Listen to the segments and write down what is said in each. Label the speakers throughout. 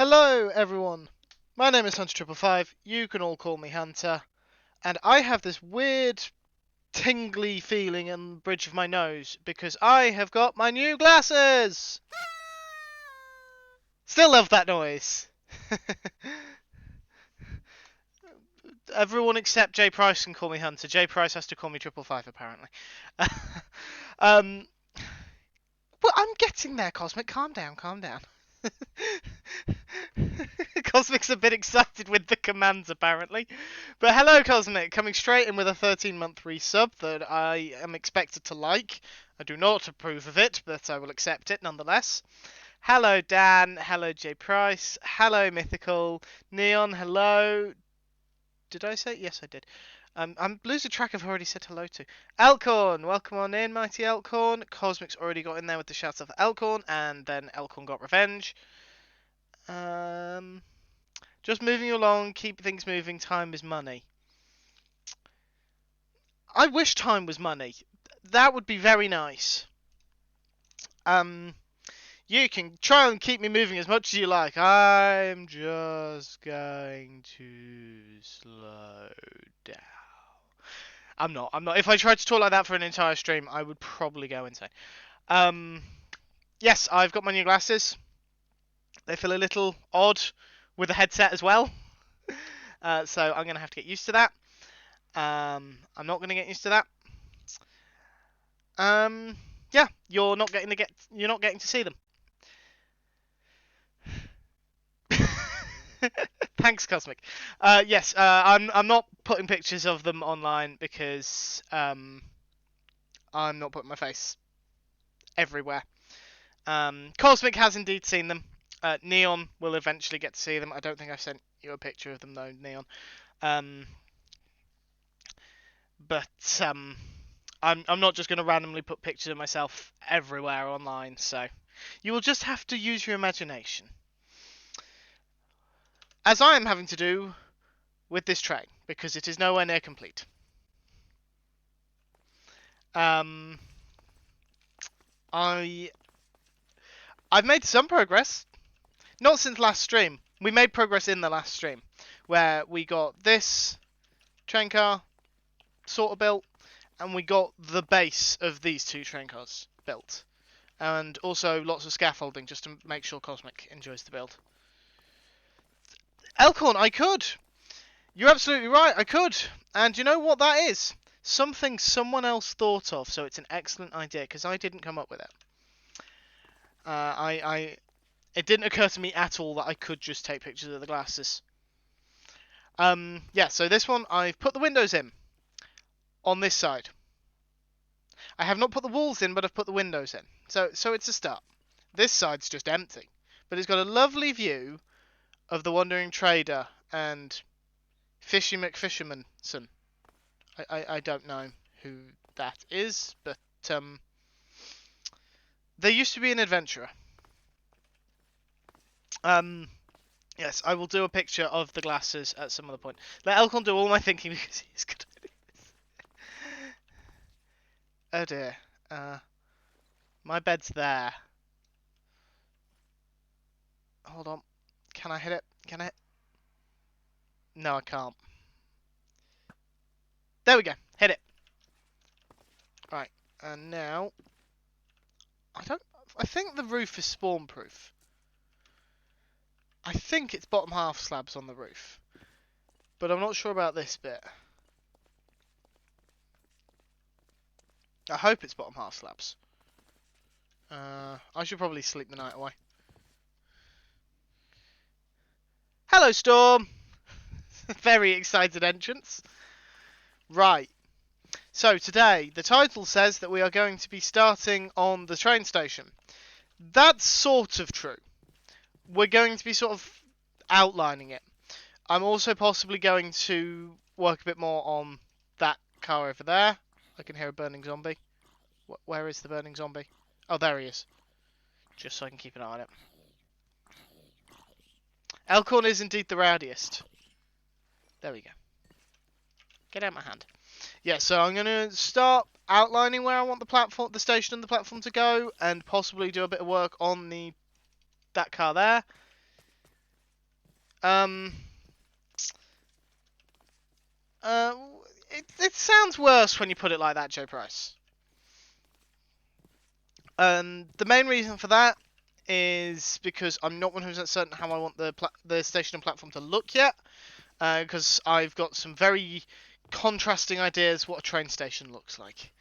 Speaker 1: Hello everyone, my name is Hunter555, you can all call me Hunter, and I have this weird tingly feeling in the bridge of my nose because I have got my new glasses! Still love that noise! Everyone except Jay Price can call me Hunter. Jay Price has to call me 555 apparently. Well, I'm getting there, Cosmic. Calm down, calm down. Cosmic's a bit excited with the commands, apparently. But hello, Cosmic. Coming straight in with a 13-month resub that I am expected to like. I do not approve of it, but I will accept it nonetheless. Hello, Dan. Hello, Jay Price. Hello, Mythical. Neon, hello. Did I say? Yes, I did. I'm losing track of who I already said hello to. Elkhorn, welcome on in, mighty Elkhorn. Cosmic's already got in there with the shouts of Elkhorn, and then Elkhorn got revenge. Just moving along, keep things moving. Time is money. I wish time was money. That would be very nice. You can try and keep me moving as much as you like. I'm just going to slow down. I'm not. If I tried to talk like that for an entire stream, I would probably go insane. Yes, I've got my new glasses. They feel a little odd with a headset as well. So I'm going to have to get used to that. I'm not going to get used to that. Yeah, you're not getting to see them. Thanks, Cosmic. Yes, I'm not putting pictures of them online because I'm not putting my face everywhere. Cosmic has indeed seen them. Neon will eventually get to see them. I don't think I sent you a picture of them though, Neon. But I'm not just going to randomly put pictures of myself everywhere online. So you will just have to use your imagination, as I am having to do with this train because it is nowhere near complete. I've made some progress. Not since last stream. We made progress in the last stream, where we got this train car sort of built, and we got the base of these two train cars built. And also lots of scaffolding just to make sure Cosmic enjoys the build. Elkhorn, I could! You're absolutely right, I could! And you know what that is? Something someone else thought of, so it's an excellent idea, because I didn't come up with it. It didn't occur to me at all that I could just take pictures of the glasses. Yeah, so this one, I've put the windows in. On this side. I have not put the walls in, but I've put the windows in. So it's a start. This side's just empty. But it's got a lovely view of the Wandering Trader and Fishy McFishermanson. I don't know who that is, but there used to be an adventurer. Yes, I will do a picture of the glasses at some other point. Let Elkhorn do all my thinking because he's good at this. Oh dear. My bed's there. Hold on. Can I hit it? Can I? No, I can't. There we go. Hit it. Right. And now, I think the roof is spawn proof. I think it's bottom half slabs on the roof, but I'm not sure about this bit. I hope it's bottom half slabs. I should probably sleep the night away. Hello, Storm! Very excited entrance. Right. So today, the title says that we are going to be starting on the train station. That's sort of true. We're going to be sort of outlining it. I'm also possibly going to work a bit more on that car over there. I can hear a burning zombie. Where is the burning zombie? Oh, there he is. Just so I can keep an eye on it. Elkhorn is indeed the rowdiest. There we go. Get out of my hand. Yeah, so I'm going to start outlining where I want the station and the platform to go, and possibly do a bit of work on that car there. Um. Uh. It sounds worse when you put it like that, Joe Price. The main reason for that is because I'm not 100% certain how I want the station and platform to look yet. Because I've got some very contrasting ideas what a train station looks like.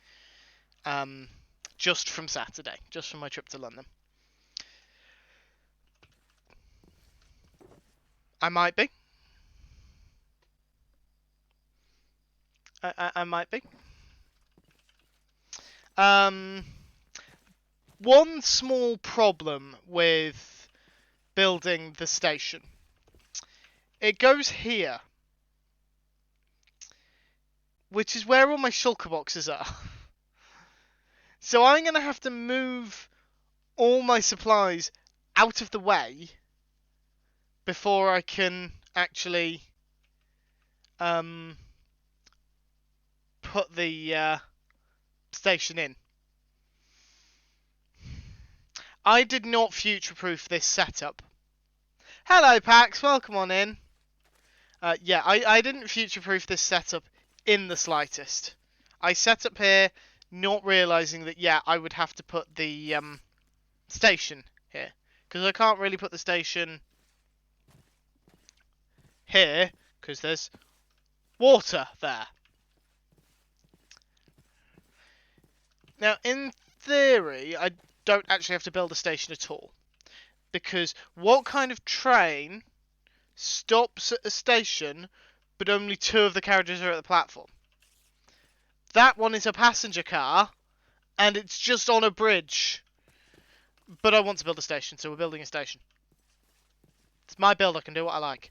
Speaker 1: Just from Saturday, just from my trip to London. I might be. I might be. One small problem with building the station. It goes here, which is where all my shulker boxes are. So I'm going to have to move all my supplies out of the way before I can actually put the station in. I did not future-proof this setup. Hello, Pax. Welcome on in. Yeah, I didn't future-proof this setup in the slightest. I set up here not realising that, yeah, I would have to put the station here. Because I can't really put the station here, because there's water there. Now, in theory, I don't actually have to build a station at all. Because what kind of train stops at a station, but only 2 of the carriages are at the platform? That one is a passenger car, and it's just on a bridge. But I want to build a station, so we're building a station. It's my build, I can do what I like.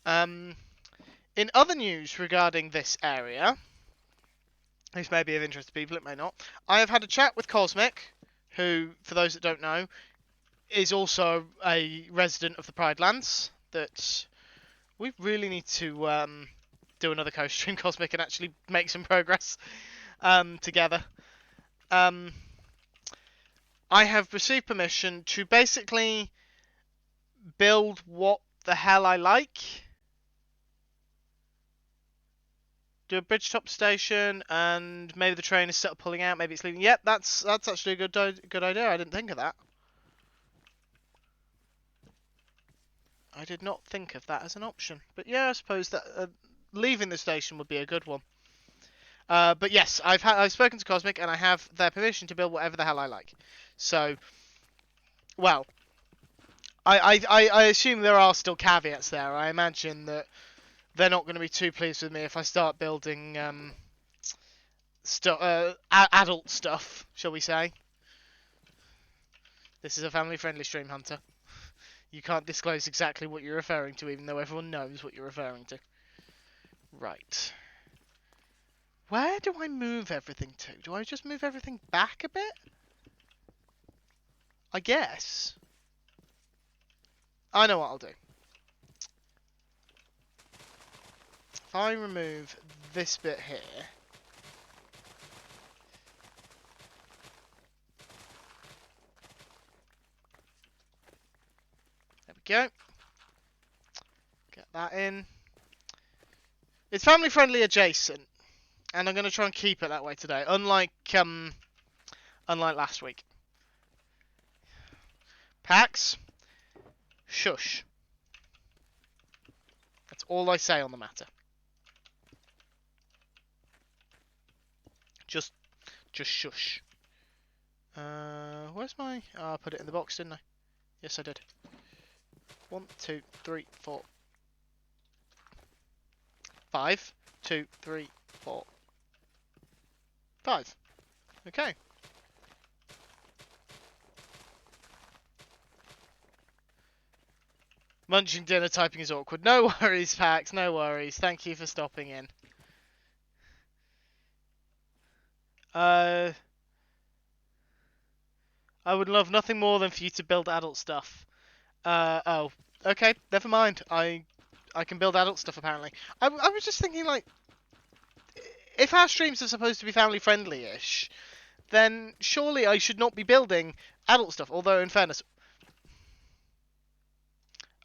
Speaker 1: In other news regarding this area, this may be of interest to people, it may not. I have had a chat with Cosmic, who, for those that don't know, is also a resident of the Pride Lands. That we really need to do another co-stream, Cosmic, and actually make some progress together. I have received permission to basically build what the hell I like. Do a bridge top station, and maybe the train is set up pulling out, maybe it's leaving. Yep, that's actually a good idea. I didn't think of that. I did not think of that as an option. But yeah, I suppose that leaving the station would be a good one. But yes, I've spoken to Cosmic, and I have their permission to build whatever the hell I like. So, well, I assume there are still caveats there. I imagine that they're not going to be too pleased with me if I start building adult stuff, shall we say. This is a family-friendly stream, Hunter. You can't disclose exactly what you're referring to, even though everyone knows what you're referring to. Right. Where do I move everything to? Do I just move everything back a bit? I guess. I know what I'll do. If I remove this bit here... There we go. Get that in. It's family friendly adjacent, and I'm going to try and keep it that way today, unlike last week. Pax, shush. That's all I say on the matter. Just shush. Where's my... Oh, I put it in the box, didn't I? Yes, I did. 1, 2, 3, 4. 5, 2, 3, 4. 5. Okay. Munching dinner typing is awkward. No worries, Pax, no worries. Thank you for stopping in. I would love nothing more than for you to build adult stuff. Oh. Okay, never mind. I can build adult stuff, apparently. I was just thinking, like, if our streams are supposed to be family-friendly-ish, then surely I should not be building adult stuff. Although, in fairness,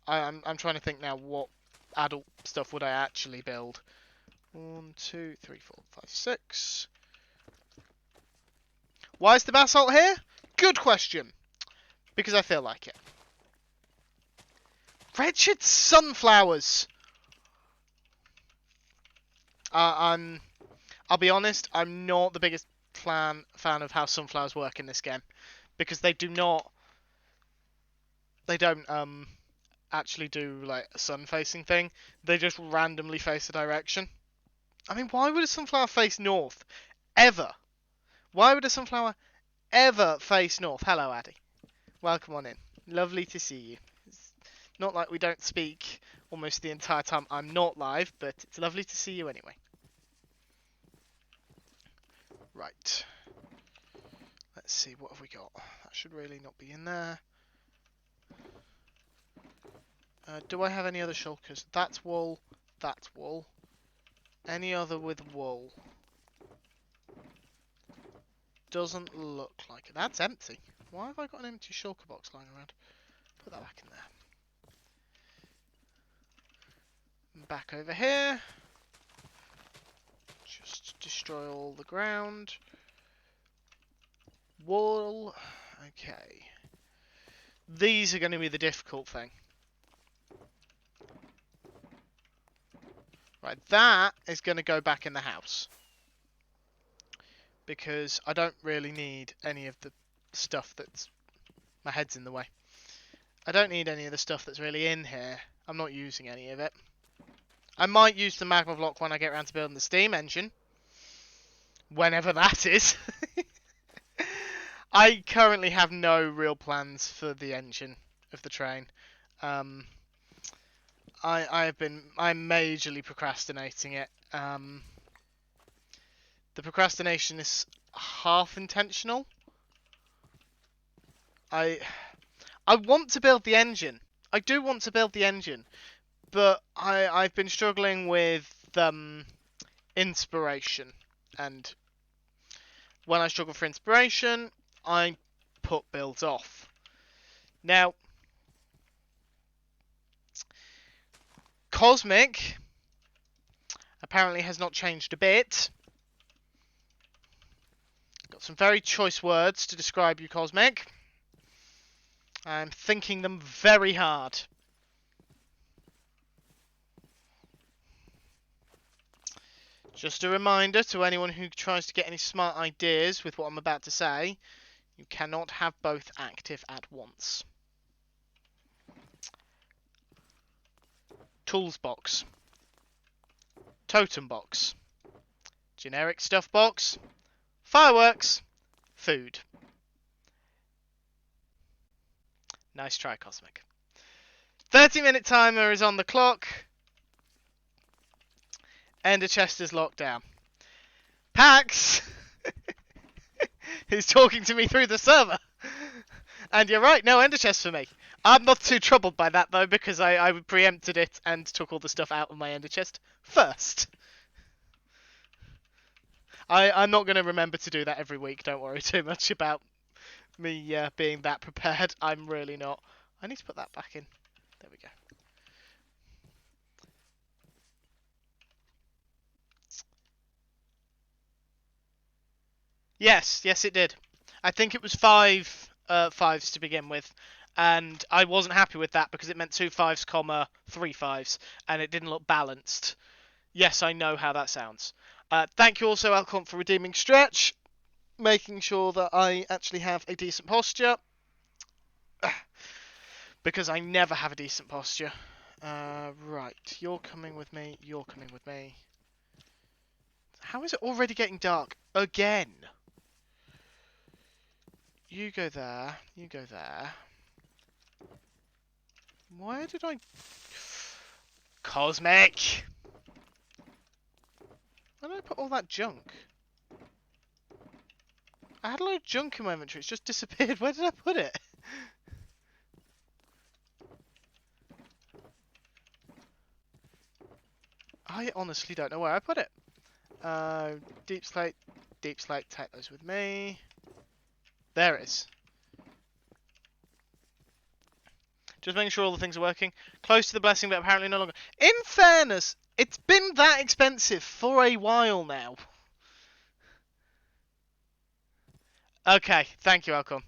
Speaker 1: I'm trying to think now what adult stuff would I actually build. 1, 2, 3, 4, 5, 6. Why is the basalt here? Good question. Because I feel like it. Wretched sunflowers. I'll be honest, I'm not the biggest fan of how sunflowers work in this game, because they don't actually do like a sun-facing thing. They just randomly face a direction. I mean, why would a sunflower face north? Ever? Why would a sunflower ever face north? Hello, Addy. Welcome on in. Lovely to see you. It's not like we don't speak almost the entire time I'm not live, but it's lovely to see you anyway. Right. Let's see, what have we got? That should really not be in there. Do I have any other shulkers? That's wool. That's wool. Any other with wool? Doesn't look like it. That's empty. Why have I got an empty shulker box lying around? Put that back in there. Back over here. Just destroy all the ground. Wool. Okay. These are going to be the difficult thing. Right, that is going to go back in the house. Because I don't really need any of the stuff that's... My head's in the way. I don't need any of the stuff that's really in here. I'm not using any of it. I might use the magma block when I get around to building the steam engine. Whenever that is. I currently have no real plans for the engine of the train. I'm majorly procrastinating it. The procrastination is half intentional. I want to build the engine. I do want to build the engine, but I've been struggling with inspiration, and when I struggle for inspiration, I put builds off. Now, Cosmic apparently has not changed a bit. Got some very choice words to describe you, Cosmic. I'm thinking them very hard. Just a reminder to anyone who tries to get any smart ideas with what I'm about to say, you cannot have both active at once. Tools box. Totem box. Generic stuff box. Fireworks. Food. Nice try, Cosmic. 30-minute timer is on the clock. Ender chest is locked down. Pax is talking to me through the server. And you're right, no ender chest for me. I'm not too troubled by that, though, because I preempted it and took all the stuff out of my ender chest first. I'm not going to remember to do that every week. Don't worry too much about me being that prepared. I'm really not. I need to put that back in. There we go. Yes, it did. I think it was 5 5s to begin with, and I wasn't happy with that because it meant 2 5s, comma 3 5s, and it didn't look balanced. Yes, I know how that sounds. Thank you also, Alcon, for redeeming stretch, making sure that I actually have a decent posture, because I never have a decent posture. Right, you're coming with me, you're coming with me. How is it already getting dark again? You go there, you go there. Where did I... Cosmic! Where did I put all that junk? I had a load of junk in my inventory, it's just disappeared. Where did I put it? I honestly don't know where I put it. Deep slate, take those with me. There it is. Just making sure all the things are working. Close to the blessing, but apparently no longer. In fairness, it's been that expensive for a while now. Okay, thank you, Alcon.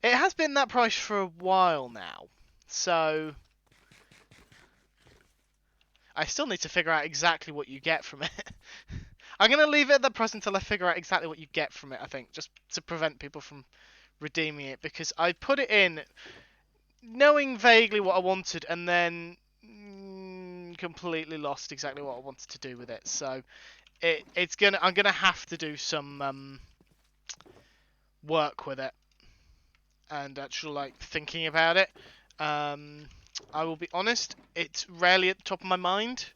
Speaker 1: It has been that price for a while now. So I still need to figure out exactly what you get from it. I'm going to leave it at that price until I figure out exactly what you get from it, I think, just to prevent people from redeeming it, because I put it in knowing vaguely what I wanted and then completely lost exactly what I wanted to do with it. So I'm gonna have to do some work with it and actually like thinking about it. I will be honest, it's rarely at the top of my mind.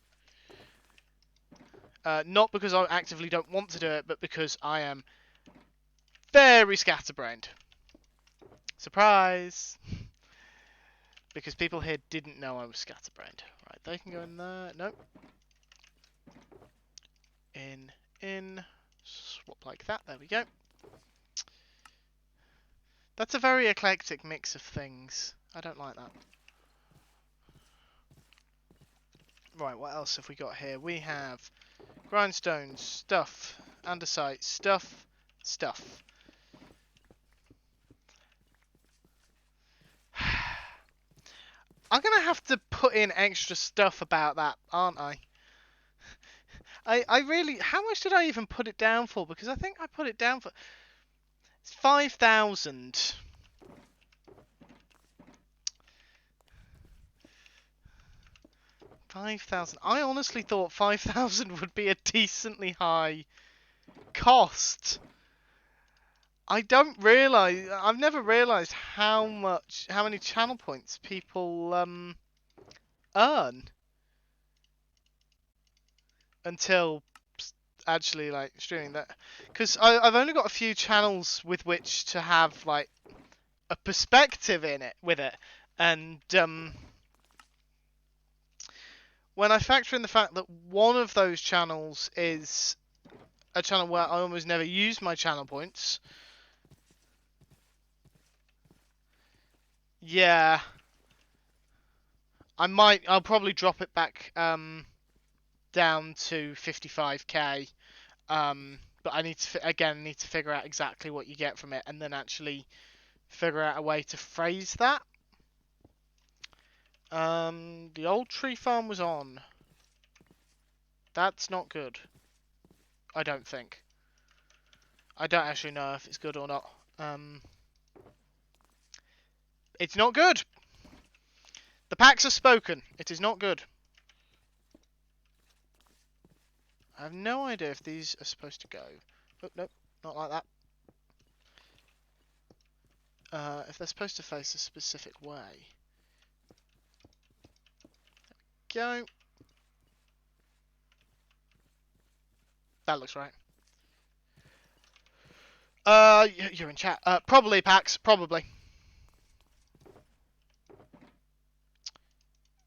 Speaker 1: Not because I actively don't want to do it, but because I am very scatterbrained. Surprise! Because people here didn't know I was scatterbrained. Right, they can go in there. Nope. In. Swap like that. There we go. That's a very eclectic mix of things. I don't like that. Right, what else have we got here? We have grindstones, stuff, andesite, stuff, stuff. I'm going to have to put in extra stuff about that, aren't I? I really... How much did I even put it down for? Because I think I put it down for... It's 5,000. 5,000. I honestly thought 5,000 would be a decently high cost. I've never realised how many channel points people earn until actually like streaming that. Because I've only got a few channels with which to have like a perspective in it with it, and when I factor in the fact that one of those channels is a channel where I almost never use my channel points. Yeah. I'll probably drop it back down to 55k. But I need to figure out exactly what you get from it, and then actually figure out a way to phrase that. The old tree farm was on. That's not good. I don't think. I don't actually know if it's good or not. It's not good. The packs have spoken. It is not good. I have no idea if these are supposed to go. Oh, nope, not like that. If they're supposed to face a specific way. Go. That looks right. You're in chat. Probably, Pax. Probably.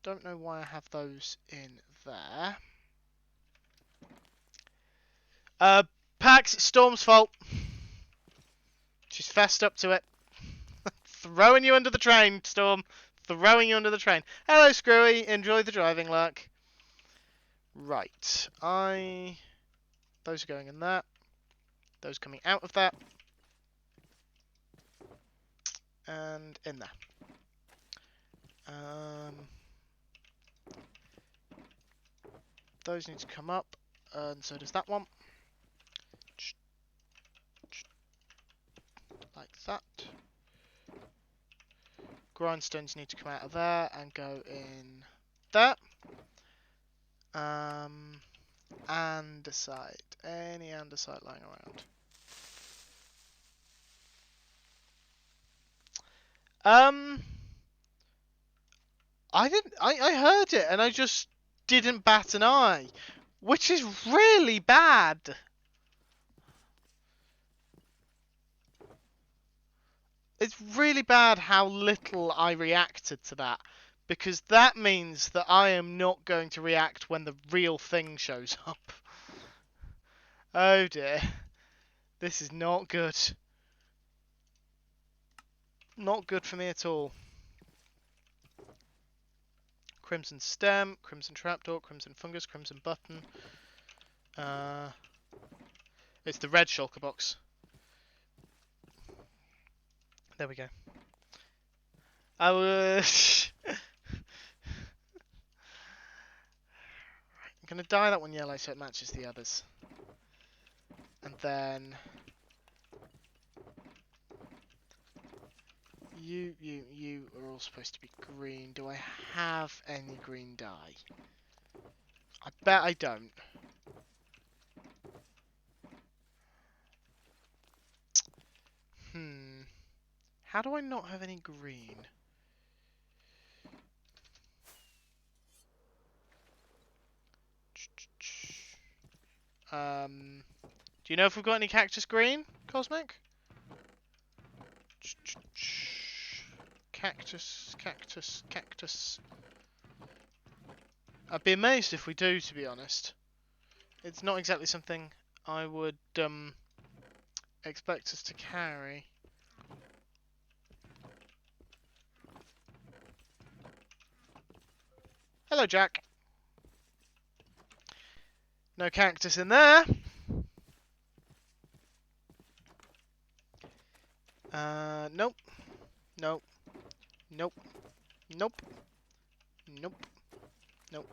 Speaker 1: Don't know why I have those in there. Pax, Storm's fault. She's fessed up to it. Throwing you under the train, Storm. Throwing you under the train. Hello, Screwy. Enjoy the driving luck. Right. Those are going in there. Those coming out of that. And in there. Those need to come up. And so does that one. Like that. Grindstones need to come out of there and go in there. Andesite. Any andesite lying around. I heard it and I just didn't bat an eye, which is really bad. It's really bad how little I reacted to that, because that means that I am not going to react when the real thing shows up. Oh dear. This is not good. Not good for me at all. Crimson stem, crimson trapdoor, crimson fungus, crimson button. It's the red shulker box. There we go. I was. I'm gonna dye that one yellow so it matches the others. And then you are all supposed to be green. Do I have any green dye? I bet I don't. How do I not have any green? Do you know if we've got any cactus green, Cosmic? Cactus, cactus, cactus. I'd be amazed if we do, to be honest. It's not exactly something I would expect us to carry. Hello, Jack. No cactus in there. Nope. Nope. Nope. Nope. Nope. Nope. Nope.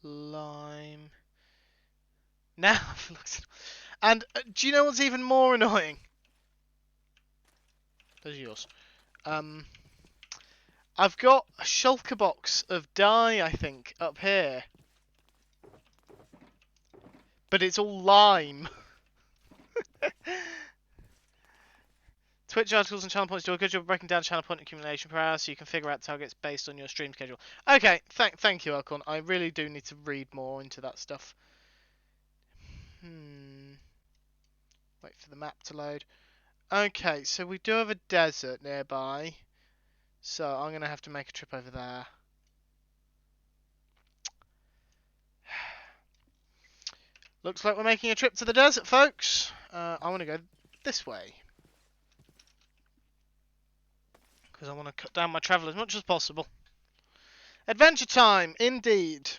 Speaker 1: Lime. Now I've looked. And do you know what's even more annoying? Those are yours. I've got a shulker box of dye, I think, up here. But it's all lime. Twitch articles and channel points do a good job of breaking down channel point accumulation per hour so you can figure out targets based on your stream schedule. Okay, thank you, Alcorn. I really do need to read more into that stuff. Wait for the map to load. Okay, so we do have a desert nearby. So I'm going to have to make a trip over there. Looks like we're making a trip to the desert, folks. I want to go this way. Because I want to cut down my travel as much as possible. Adventure time, indeed.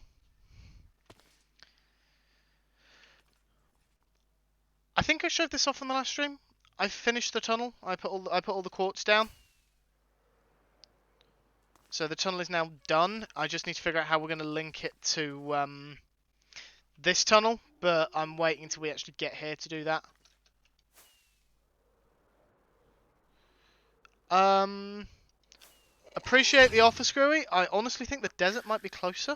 Speaker 1: I think I showed this off on the last stream. I finished the tunnel. I put all the quartz down. So the tunnel is now done. I just need to figure out how we're going to link it to this tunnel. But I'm waiting until we actually get here to do that. Appreciate the offer, Screwy. I honestly think the desert might be closer.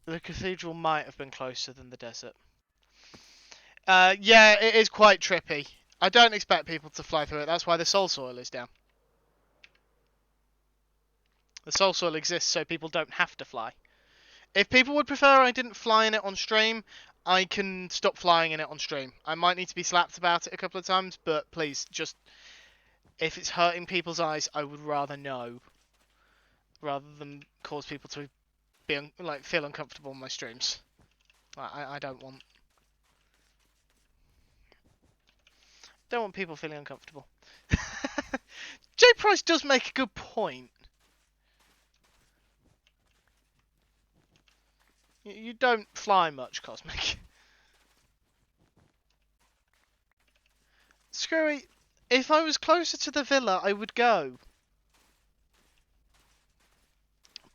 Speaker 1: The cathedral might have been closer than the desert. Yeah, it is quite trippy. I don't expect people to fly through it. That's why the soul soil is down. The soul soil exists so people don't have to fly. If people would prefer I didn't fly in it on stream, I can stop flying in it on stream. I might need to be slapped about it a couple of times, but please, just if it's hurting people's eyes, I would rather know, rather than cause people to be feel uncomfortable on my streams. I don't want people feeling uncomfortable. J Price does make a good point. You don't fly much, Cosmic. Screwy, if I was closer to the villa, I would go.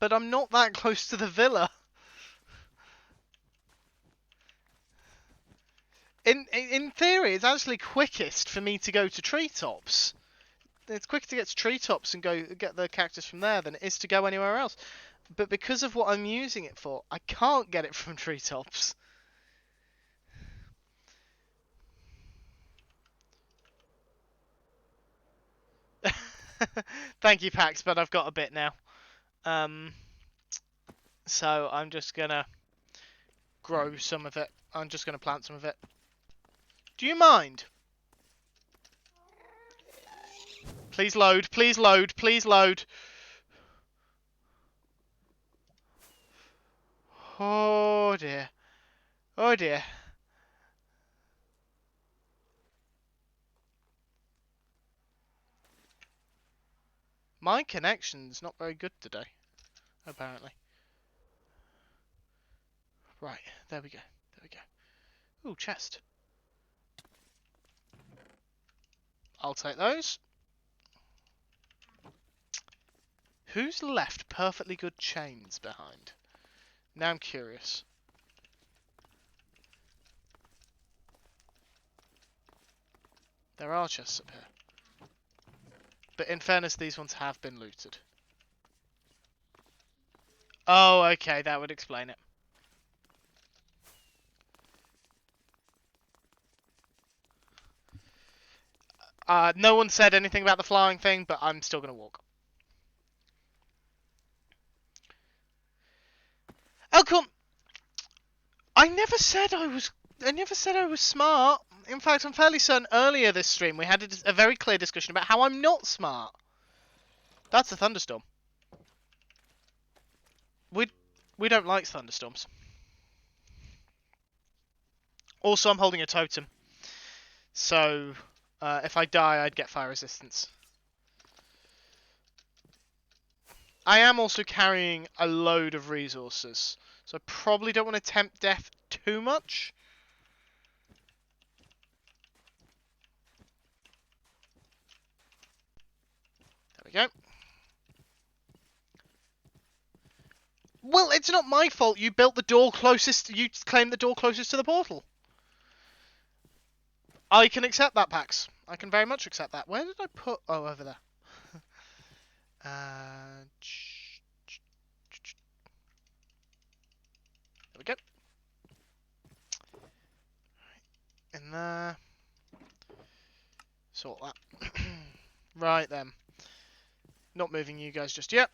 Speaker 1: But I'm not that close to the villa. In theory, it's actually quickest for me to go to treetops. It's quicker to get to treetops and go get the cactus from there than it is to go anywhere else. But because of what I'm using it for, I can't get it from treetops. Thank you, Pax, but I've got a bit now. So I'm just gonna grow some of it. I'm just gonna plant some of it. Do you mind? Please load, please load, please load. Oh dear. Oh dear. my connection's not very good today, apparently. Right, there we go. There we go. Ooh, chest. I'll take those. Who's left perfectly good chains behind? Now I'm curious. There are chests up here. But in fairness, these ones have been looted. Oh, okay, that would explain it. No one said anything about the flying thing, but I'm still going to walk. Oh, come. I never said I was smart. In fact, I'm fairly certain earlier this stream we had a very clear discussion about how I'm not smart. That's a thunderstorm. We don't like thunderstorms. Also, I'm holding a totem. So, if I die, I'd get fire resistance. I am also carrying a load of resources. So I probably don't want to tempt death too much. There we go. Well, it's not my fault. You built the door closest. You claimed the door closest to the portal. I can accept that, Pax. I can very much accept that. Where did I put? Oh, over there. There we go. In there. Sort that. Right then. Not moving you guys just yet.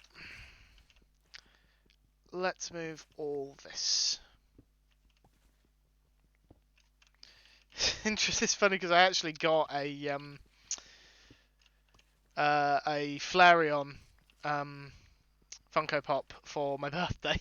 Speaker 1: Let's move all this. It's funny because I actually got a Flareon Funko Pop for my birthday.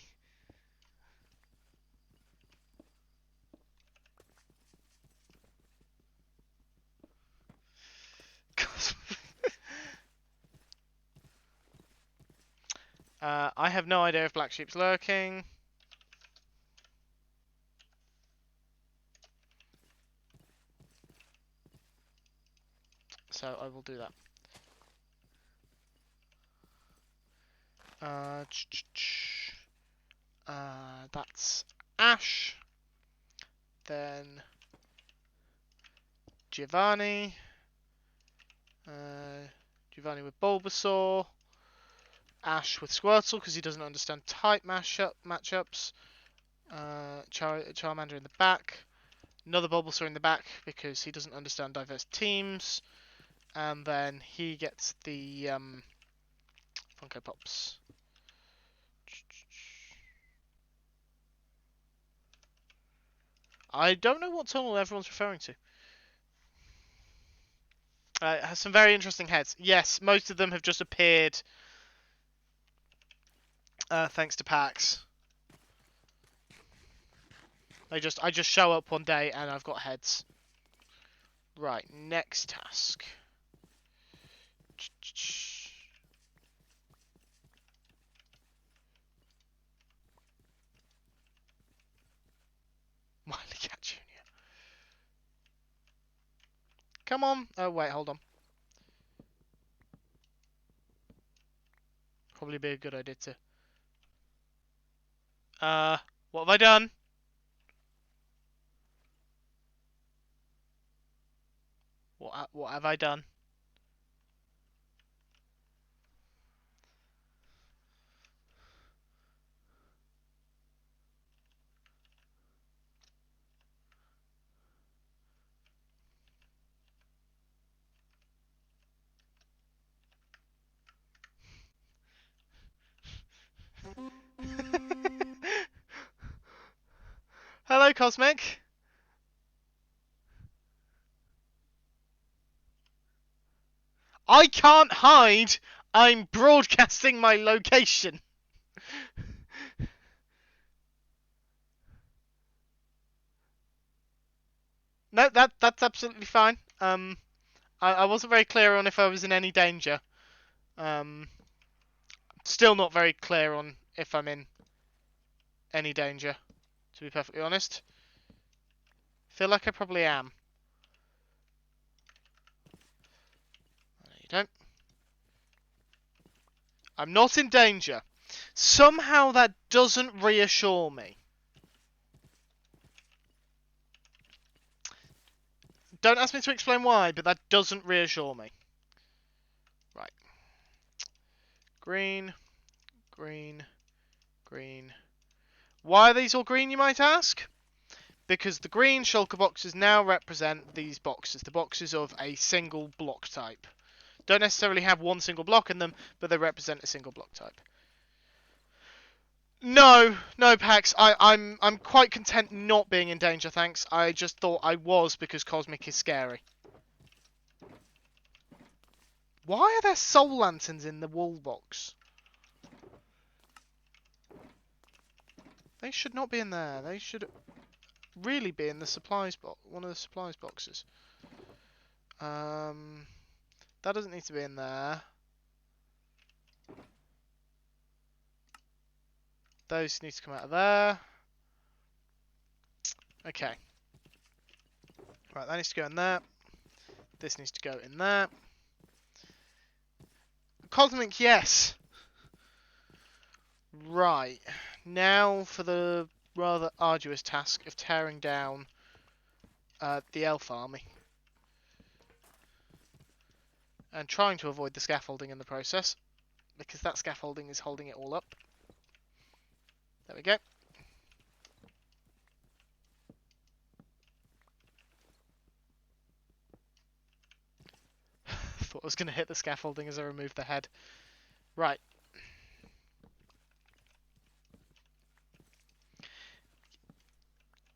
Speaker 1: I have no idea if Black Sheep's lurking. So I will do that. That's Ash. Then Giovanni. Giovanni with Bulbasaur. Ash with Squirtle because he doesn't understand type matchups. Charmander in the back. Another Bulbasaur in the back because he doesn't understand diverse teams. And then he gets the Funko Pops. I don't know what tunnel everyone's referring to. It has some very interesting heads. Yes, most of them have just appeared thanks to packs. I just show up one day and I've got heads. Right, next task. Miley Cat Jr. Come on. Oh, wait, hold on. Probably be a good idea to... what have I done? What have I done? Hello, Cosmic. I can't hide. I'm broadcasting my location. No, that's absolutely fine. I wasn't very clear on if I was in any danger. Still not very clear on if I'm in any danger, to be perfectly honest. Feel like I probably am. No, you don't. I'm not in danger. Somehow that doesn't reassure me. Don't ask me to explain why, but that doesn't reassure me. Right. Green, green, green. Why are these all green, you might ask? Because the green shulker boxes now represent these boxes, the boxes of a single block type. Don't necessarily have one single block in them, but they represent a single block type. No, no, Pax. I'm quite content not being in danger, thanks. I just thought I was because Cosmic is scary. Why are there soul lanterns in the wall box? They should not be in there. They should really be in the supplies box, one of the supplies boxes. That doesn't need to be in there. Those need to come out of there. Okay. Right, that needs to go in there. This needs to go in there. Cosmic, yes. Right. Now for the rather arduous task of tearing down the elf army. And trying to avoid the scaffolding in the process. Because that scaffolding is holding it all up. There we go. Thought I was going to hit the scaffolding as I removed the head. Right.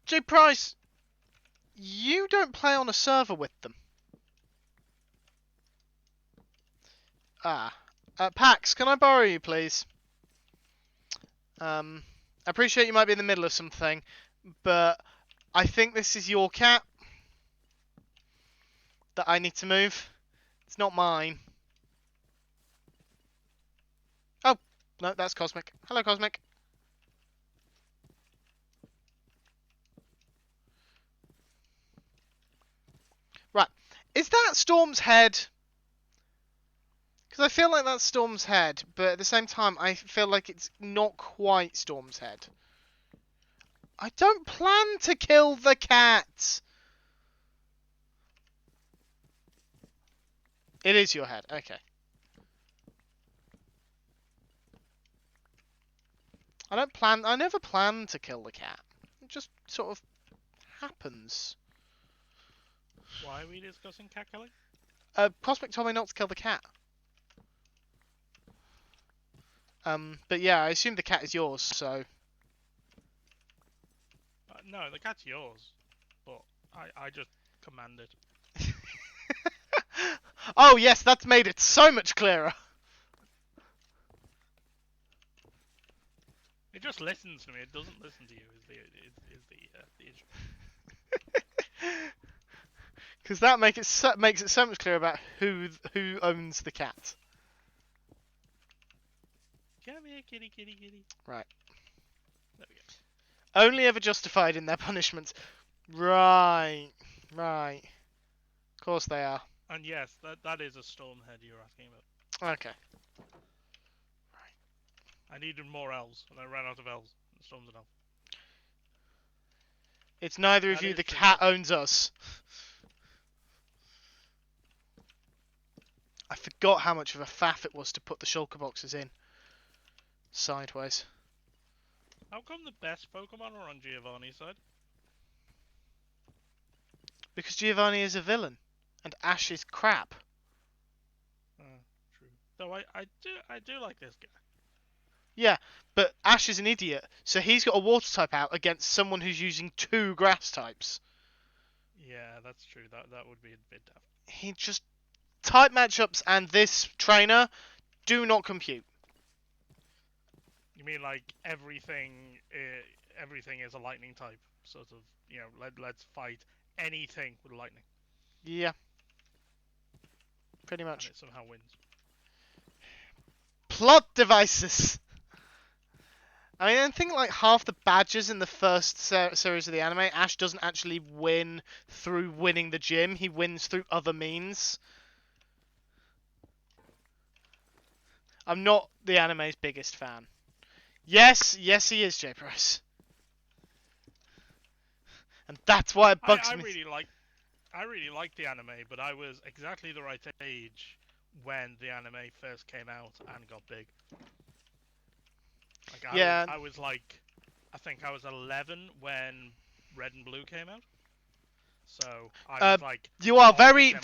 Speaker 1: J Price, you don't play on a server with them. Ah. Pax, can I borrow you, please? I appreciate you might be in the middle of something, but I think this is your cat that I need to move. It's not mine. Oh, no, that's Cosmic. Hello, Cosmic. Right. Is that Storm's head? Because I feel like that's Storm's head, but at the same time, I feel like it's not quite Storm's head. I don't plan to kill the cat. It is your head. Okay. I never plan to kill the cat. It just sort of happens.
Speaker 2: Why are we discussing cat killing?
Speaker 1: Cosmic told me not to kill the cat. But yeah, I assume the cat is yours, so...
Speaker 2: No, the cat's yours. But I just commanded.
Speaker 1: Oh yes, that's made it so much clearer.
Speaker 2: It just listens to me. It doesn't listen to you. Is the issue?
Speaker 1: Because that makes it so much clearer about who owns the cat.
Speaker 2: Come here, kitty, kitty, kitty.
Speaker 1: Right.
Speaker 2: There we go.
Speaker 1: Only ever justified in their punishments. Right. Right. Of course they are.
Speaker 2: And yes, that is a storm head you were asking about.
Speaker 1: Okay.
Speaker 2: I needed more elves, and I ran out of elves. The storm's an elf.
Speaker 1: It's neither of you. The cat owns us. I forgot how much of a faff it was to put the shulker boxes in. Sideways.
Speaker 2: How come the best Pokemon are on Giovanni's side?
Speaker 1: Because Giovanni is a villain. And Ash is crap.
Speaker 2: True. Though I do like this guy.
Speaker 1: Yeah, but Ash is an idiot, so he's got a water type out against someone who's using 2 grass types.
Speaker 2: Yeah, that's true. That would be a bit tough.
Speaker 1: He just... Type matchups and this trainer do not compute.
Speaker 2: You mean like everything is a lightning type? Sort of, let's fight anything with lightning.
Speaker 1: Yeah. Pretty much.
Speaker 2: And it somehow wins.
Speaker 1: Plot devices. I mean, I think like half the badges in the first series of the anime, Ash doesn't actually win through winning the gym. He wins through other means. I'm not the anime's biggest fan. Yes, he is, J Price. And that's why it
Speaker 2: I,
Speaker 1: bugs
Speaker 2: I
Speaker 1: me.
Speaker 2: really like I really liked the anime, but I was exactly the right age when the anime first came out and got big. Like
Speaker 1: Yeah,
Speaker 2: I was like, I think I was 11 when Red and Blue came out. So I
Speaker 1: uh,
Speaker 2: was like
Speaker 1: you are
Speaker 2: target
Speaker 1: very,
Speaker 2: demographic.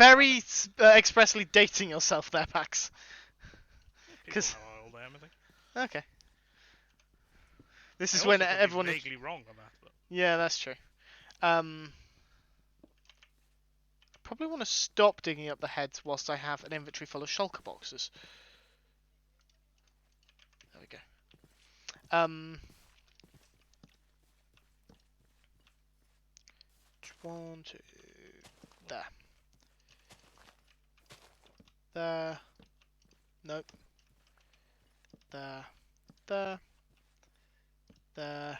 Speaker 1: very expressly dating yourself there, Pax.
Speaker 2: Yeah, people
Speaker 1: Because,
Speaker 2: know how old I am, I think.
Speaker 1: okay. This
Speaker 2: I
Speaker 1: is when
Speaker 2: also could be
Speaker 1: everyone...
Speaker 2: vaguely wrong on that, but
Speaker 1: Yeah, that's true. Um, probably want to stop digging up the heads whilst I have an inventory full of shulker boxes. There we go. One, two, there. There. Nope. There. There. There.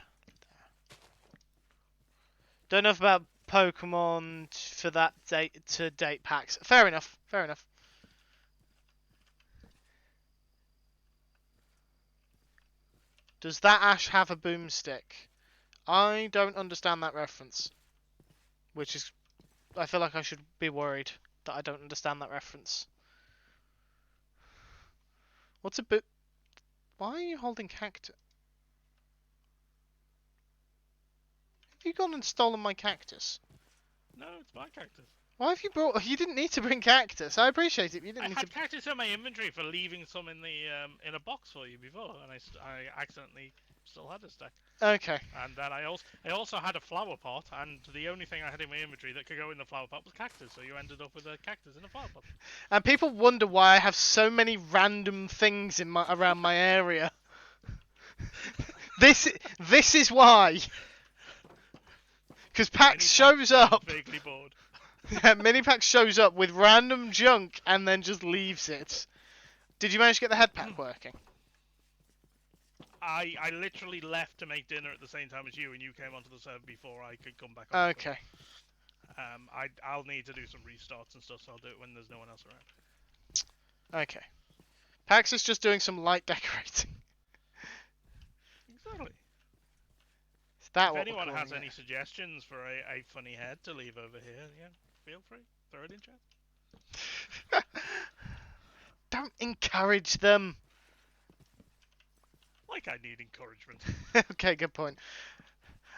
Speaker 1: Don't know about Pokemon for that date to date packs. Fair enough. Fair enough. Does that Ash have a boomstick? I don't understand that reference. Which is, I feel like I should be worried that I don't understand that reference. What's a boot? Why are you holding cactus? Have you gone and stolen my cactus?
Speaker 2: no, it's my cactus.
Speaker 1: Why have you brought? You didn't need to bring cactus. I appreciate it. You
Speaker 2: I
Speaker 1: didn't need to.
Speaker 2: had cactus in my inventory for leaving some in the in a box for you before, and I accidentally still had a stack.
Speaker 1: Okay.
Speaker 2: And then I also had a flower pot, and the only thing I had in my inventory that could go in the flower pot was cactus. So you ended up with a cactus in a flower pot.
Speaker 1: And people wonder why I have so many random things in my around my area. This is why. Because Pax
Speaker 2: Minipax
Speaker 1: shows
Speaker 2: when
Speaker 1: up.
Speaker 2: vaguely bored.
Speaker 1: Yeah, Minipax shows up with random junk and then just leaves it. Did you manage to get the head pack working?
Speaker 2: I literally left to make dinner at the same time as you, and you came onto the server before I could come back onto it.
Speaker 1: Okay.
Speaker 2: I'll need to do some restarts and stuff, so I'll do it when there's no one else around.
Speaker 1: Okay. Pax is just doing some light decorating.
Speaker 2: Exactly.
Speaker 1: Is that
Speaker 2: If
Speaker 1: what we're
Speaker 2: anyone
Speaker 1: calling
Speaker 2: has
Speaker 1: it?
Speaker 2: any suggestions for a funny head to leave over here, yeah, feel free. Throw it in chat.
Speaker 1: Don't encourage them.
Speaker 2: Like I need encouragement.
Speaker 1: Okay, good point.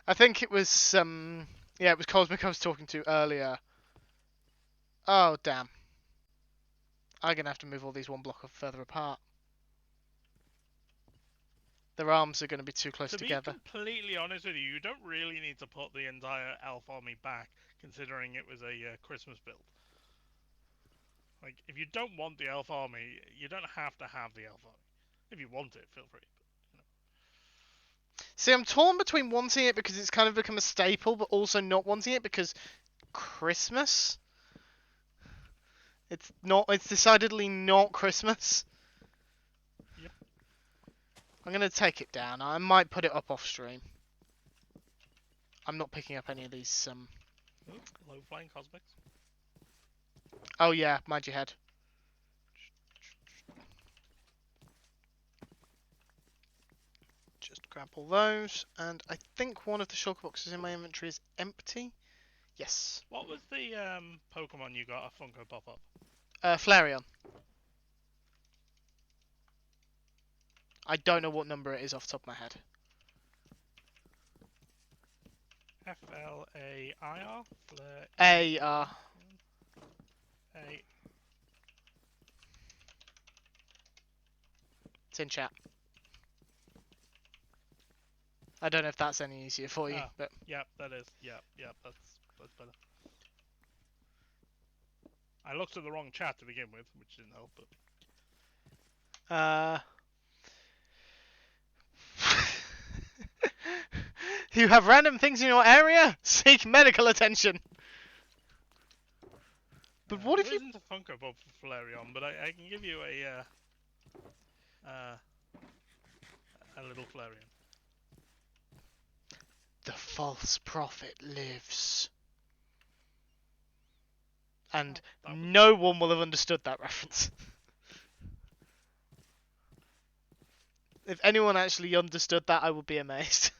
Speaker 1: I think it was yeah, it was Cosmic I was talking to earlier. Oh damn. I'm gonna have to move all these one block further apart. Their arms are gonna be too close
Speaker 2: To be
Speaker 1: together.
Speaker 2: completely honest with you, you don't really need to put the entire elf army back, considering it was a Christmas build. Like, if you don't want the elf army, you don't have to have the elf army. If you want it, feel free.
Speaker 1: See, I'm torn between wanting it because it's kind of become a staple, but also not wanting it because Christmas. It's not. It's decidedly not Christmas.
Speaker 2: Yep.
Speaker 1: I'm gonna take it down. I might put it up off stream. I'm not picking up any of these.
Speaker 2: Ooh, low flying cosmics.
Speaker 1: Oh yeah, mind your head. Just grab all those, and I think one of the shulker boxes in my inventory is empty. Yes.
Speaker 2: What was the Pokemon you got a Funko pop up?
Speaker 1: Flareon. I don't know what number it is off the top of my head.
Speaker 2: Flair.
Speaker 1: A.
Speaker 2: A.
Speaker 1: It's in chat. I don't know if that's any easier for you, but
Speaker 2: Yep, that is. Yep, that's better. I looked at the wrong chat to begin with, which didn't help. But
Speaker 1: you have random things in your area? Seek medical attention. But what if
Speaker 2: there
Speaker 1: you...
Speaker 2: isn't a Funko Pop for Flareon, but I can give you a little Flareon.
Speaker 1: The false prophet lives. And
Speaker 2: Oh, that was
Speaker 1: no one will have understood that reference. If anyone actually understood that, I would be amazed.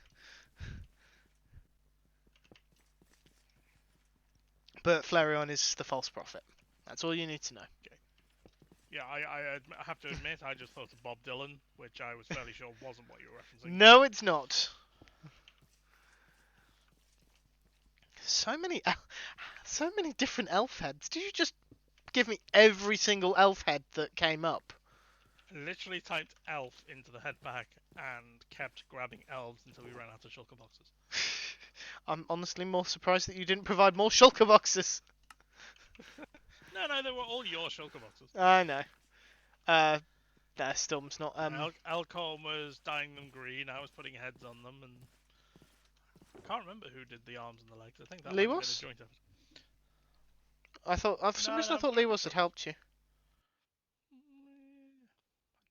Speaker 1: But Flareon is the false prophet. That's all you need to know.
Speaker 2: okay. Yeah, I have to admit, I just thought of Bob Dylan, which I was fairly sure wasn't what you were referencing.
Speaker 1: No, it's not. So many different elf heads. Did you just give me every single elf head that came up?
Speaker 2: I literally typed elf into the head pack and kept grabbing elves until we ran out of shulker boxes.
Speaker 1: I'm honestly more surprised that you didn't provide more shulker boxes.
Speaker 2: No, they were all your shulker boxes.
Speaker 1: I know. Their Storm's not.
Speaker 2: Elcom was dyeing them green. I was putting heads on them, and I can't remember who did the arms and the legs. I think that might have been a
Speaker 1: Lewas?
Speaker 2: joint effort.
Speaker 1: I thought for some reason I
Speaker 2: I'm
Speaker 1: thought
Speaker 2: trying
Speaker 1: Lewas had helped you.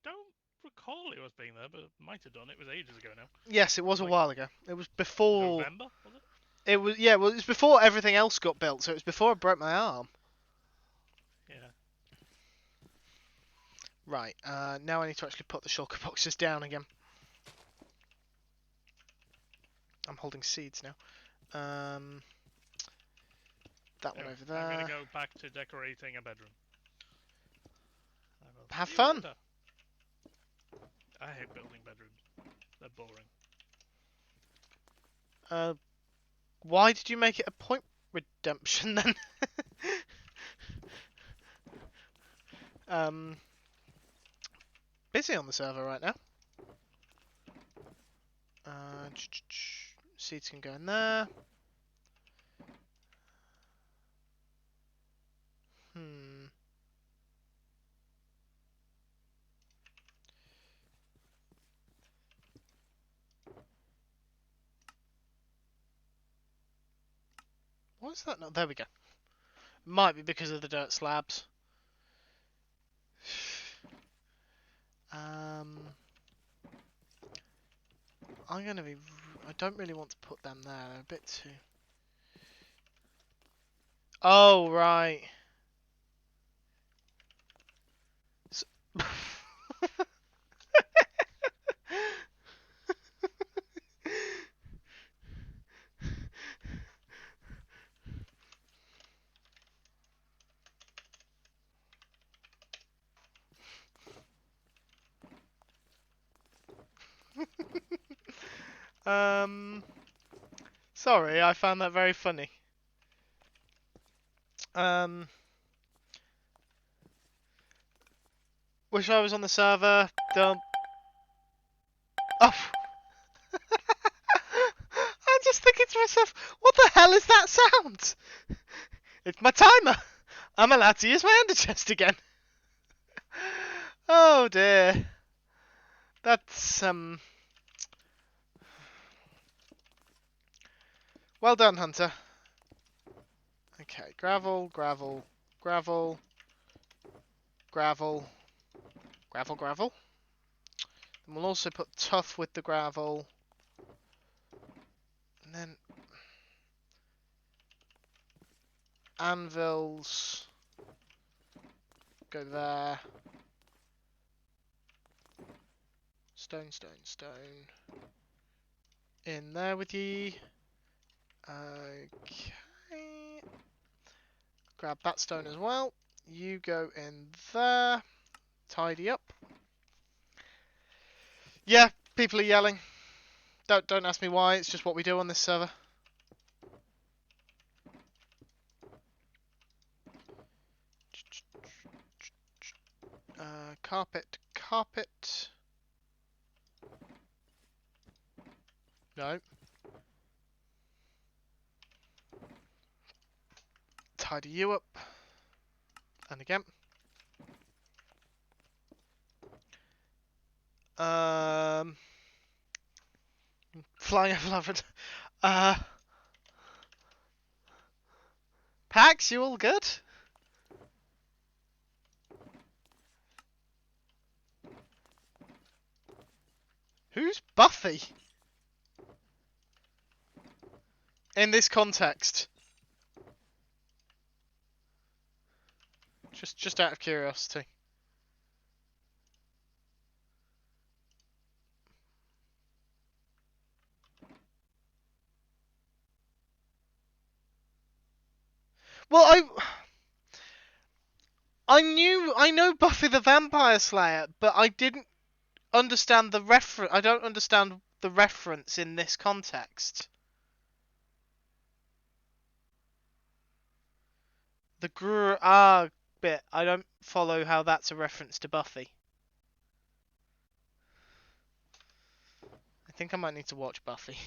Speaker 2: Don't recall it was being there, but it might have done. It was ages ago now.
Speaker 1: Yes, it was a
Speaker 2: Like
Speaker 1: while ago. It was before.
Speaker 2: November, was it?
Speaker 1: It was Well, it was before everything else got built. So it was before I broke my arm.
Speaker 2: Yeah.
Speaker 1: Right. Now I need to actually put the shulker boxes down again. I'm holding seeds now. That one over there.
Speaker 2: I'm gonna go back to decorating a bedroom.
Speaker 1: Have fun.
Speaker 2: Later. I hate building bedrooms. They're boring.
Speaker 1: Why did you make it a point redemption then? Busy on the server right now. Seeds can go in there. Why is that not? There we go. Might be because of the dirt slabs. I'm gonna be. I don't really want to put them there. They're a bit too. Oh right. So... Sorry, I found that very funny. Wish I was on the server. Don't. Oh. I'm just thinking to myself, what the hell is that sound? It's my timer. I'm allowed to use my ender chest again. Oh dear. That's well done, Hunter. Okay, gravel, gravel, gravel, gravel, gravel, gravel. And we'll also put tough with the gravel. And then anvils go there. Stone, stone, stone. In there with ye. Okay. Grab that stone as well. You go in there. Tidy up. Yeah, people are yelling. Don't ask me why. It's just what we do on this server. Carpet, carpet. No. Tidy you up. And again. Flying over lava. Pax, you all good? Who's Buffy? In this context. Just out of curiosity. Well, I know Buffy the Vampire Slayer, but I didn't understand the reference. I don't understand the reference in this context. The bit. I don't follow how that's a reference to Buffy. I think I might need to watch Buffy.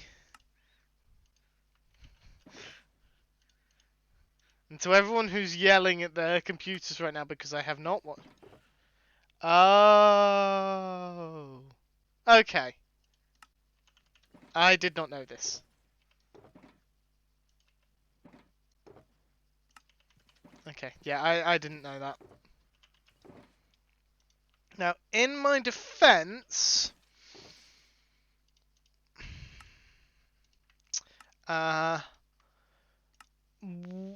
Speaker 1: And to everyone who's yelling at their computers right now because I have not watched. Oh. Okay. I did not know this. Okay. Yeah, I didn't know that. Now, in my defense, I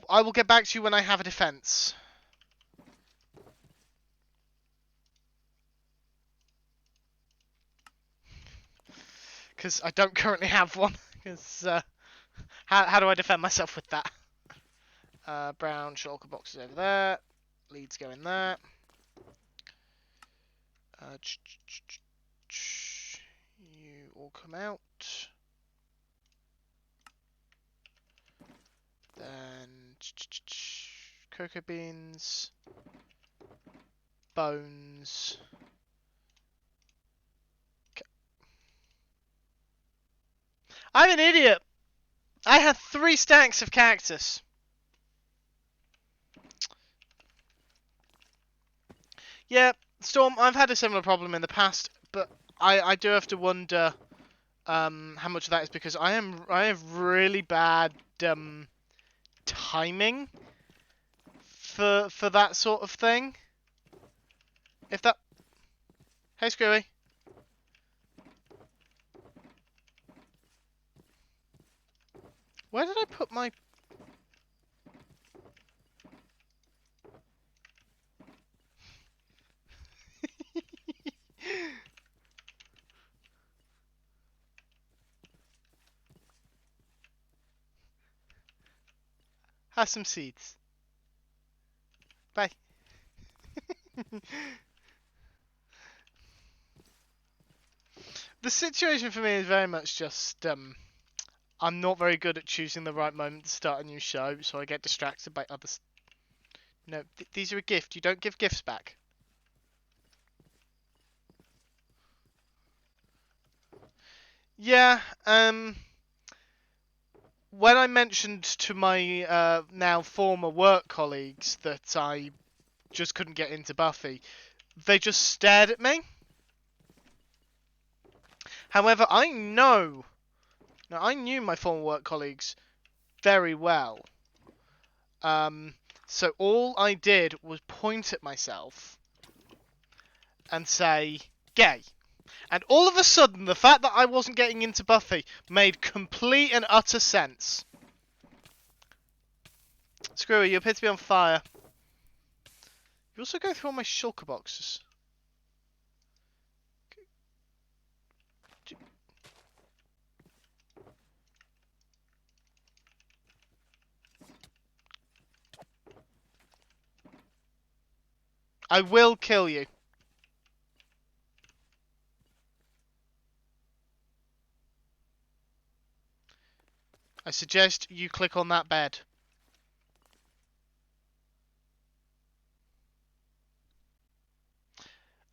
Speaker 1: will get back to you when I have a defense. Because I don't currently have one. Because how do I defend myself with that? Brown shulker boxes over there. Leads go in there. You all come out. Then cocoa beans, bones. I'm an idiot. I had 3 stacks of cactus. Yeah, Storm, I've had a similar problem in the past, but I do have to wonder how much of that is because I have really bad timing for that sort of thing. If that Hey Screwy. Where did I put my Have some seeds. Bye. The situation for me is very much just I'm not very good at choosing the right moment to start a new show, so I get distracted by others. No, these are a gift. You don't give gifts back. Yeah, when I mentioned to my now former work colleagues that I just couldn't get into Buffy, they just stared at me. However, I knew my former work colleagues very well. So all I did was point at myself and say, gay. And all of a sudden, the fact that I wasn't getting into Buffy made complete and utter sense. Screw it, you appear to be on fire. You also go through all my shulker boxes. I will kill you. I suggest you click on that bed.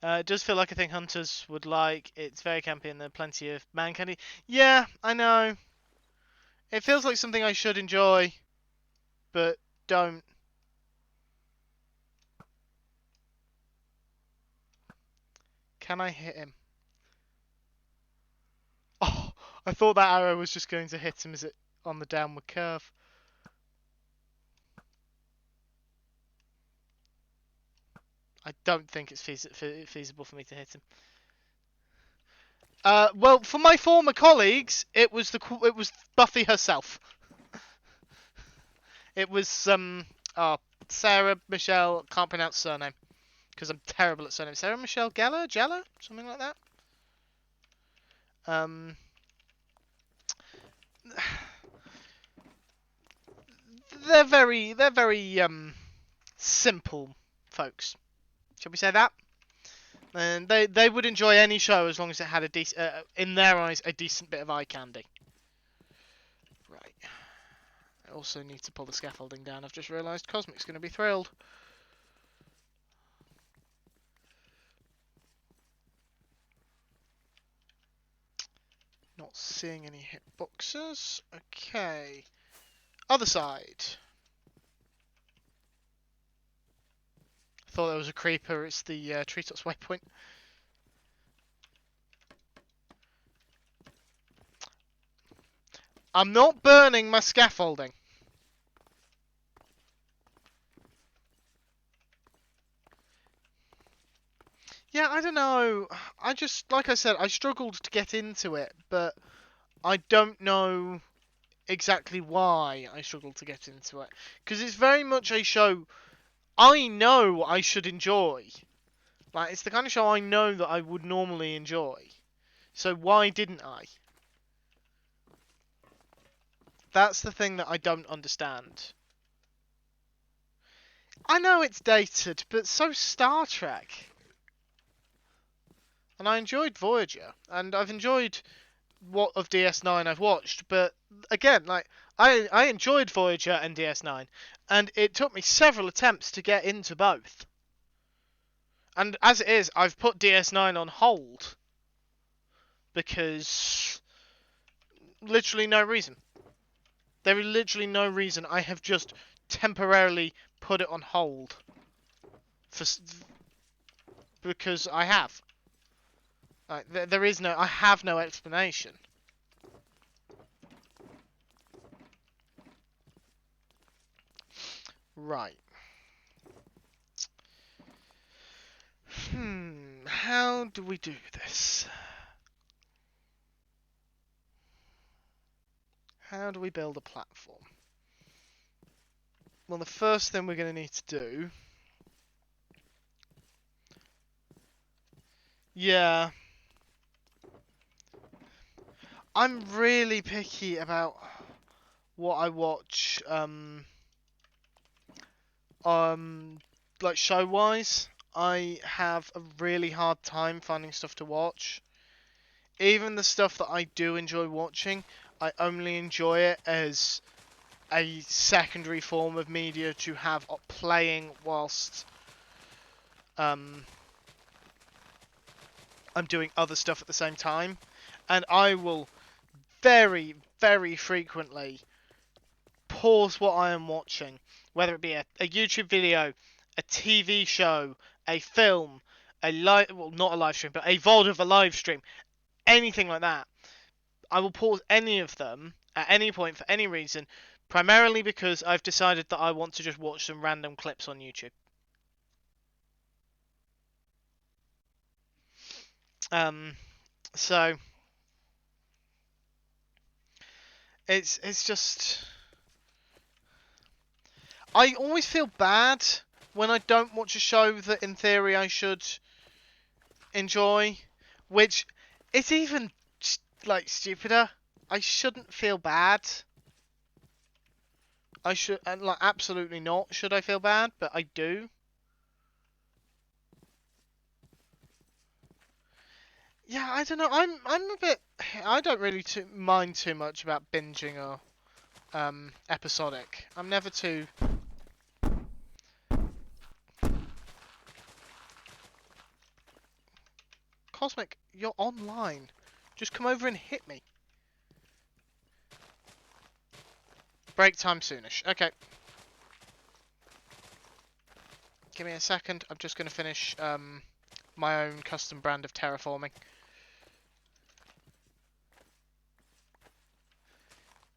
Speaker 1: It does feel like a thing hunters would like. It's very campy and there are plenty of man candy. Yeah, I know. It feels like something I should enjoy, but don't. Can I hit him? Oh, I thought that arrow was just going to hit him as it on the downward curve. I don't think it's feasible for me to hit him. Well, for my former colleagues, it was Buffy herself. It was oh, Sarah Michelle. Can't pronounce surname because I'm terrible at surname. Sarah Michelle Gellar, something like that. Um, they're very simple folks. Shall we say that? And they would enjoy any show as long as it had a decent, in their eyes, a decent bit of eye candy. Right. I also need to pull the scaffolding down. I've just realised Cosmic's going to be thrilled. Not seeing any hitboxes. Okay. Other side. Thought there was a creeper. It's the treetops waypoint. I'm not burning my scaffolding. Yeah, I don't know. I just, like I said, I struggled to get into it, but I don't know exactly why I struggled to get into it. Because it's very much a show I know I should enjoy. Like, it's the kind of show I know that I would normally enjoy. So why didn't I? That's the thing that I don't understand. I know it's dated, but so Star Trek. And I enjoyed Voyager, and I've enjoyed what of DS9 I've watched, but again, like I enjoyed Voyager and DS9, and it took me several attempts to get into both. And as it is, I've put DS9 on hold because literally no reason. There is literally no reason. I have just temporarily put it on hold for because I have. There is no. I have no explanation. Right. How do we do this? How do we build a platform? Well, the first thing we're going to need to do... Yeah. I'm really picky about what I watch, like show-wise. I have a really hard time finding stuff to watch. Even the stuff that I do enjoy watching, I only enjoy it as a secondary form of media to have playing whilst I'm doing other stuff at the same time. And I will very, very frequently pause what I am watching, whether it be a YouTube video, a TV show, a film, well, not a live stream, but a VOD of a live stream, anything like that. I will pause any of them at any point for any reason, primarily because I've decided that I want to just watch some random clips on YouTube. So it's just I always feel bad when I don't watch a show that in theory I should enjoy, which is even like stupider. I shouldn't feel bad. I should like absolutely not. Should I feel bad? But I do. Yeah, I don't know. I'm a bit. I don't really mind too much about binging or episodic. I'm never too. Cosmic, you're online. Just come over and hit me. Break time soonish. Okay. Give me a second. I'm just going to finish my own custom brand of terraforming.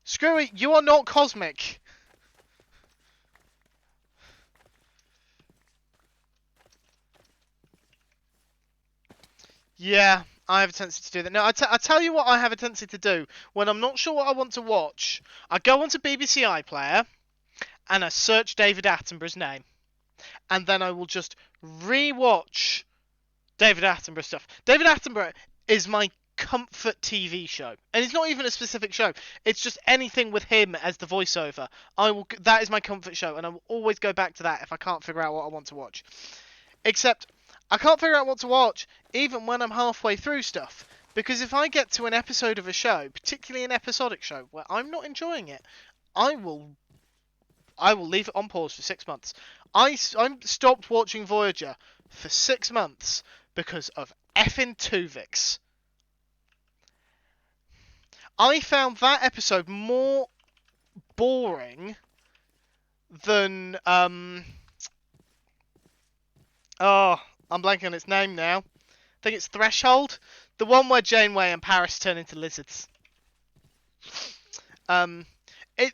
Speaker 1: Screw it, you are not Cosmic! Yeah, I have a tendency to do that. No, I tell you what I have a tendency to do. When I'm not sure what I want to watch, I go onto BBC iPlayer and I search David Attenborough's name. And then I will just re-watch David Attenborough stuff. David Attenborough is my comfort TV show. And it's not even a specific show. It's just anything with him as the voiceover. That is my comfort show, and I will always go back to that if I can't figure out what I want to watch. Except I can't figure out what to watch even when I'm halfway through stuff. Because if I get to an episode of a show, particularly an episodic show, where I'm not enjoying it, I will leave it on pause for 6 months. I stopped watching Voyager for 6 months because of effing Tuvix. I found that episode more boring than oh, I'm blanking on its name now. I think it's Threshold, the one where Janeway and Paris turn into lizards. Um, it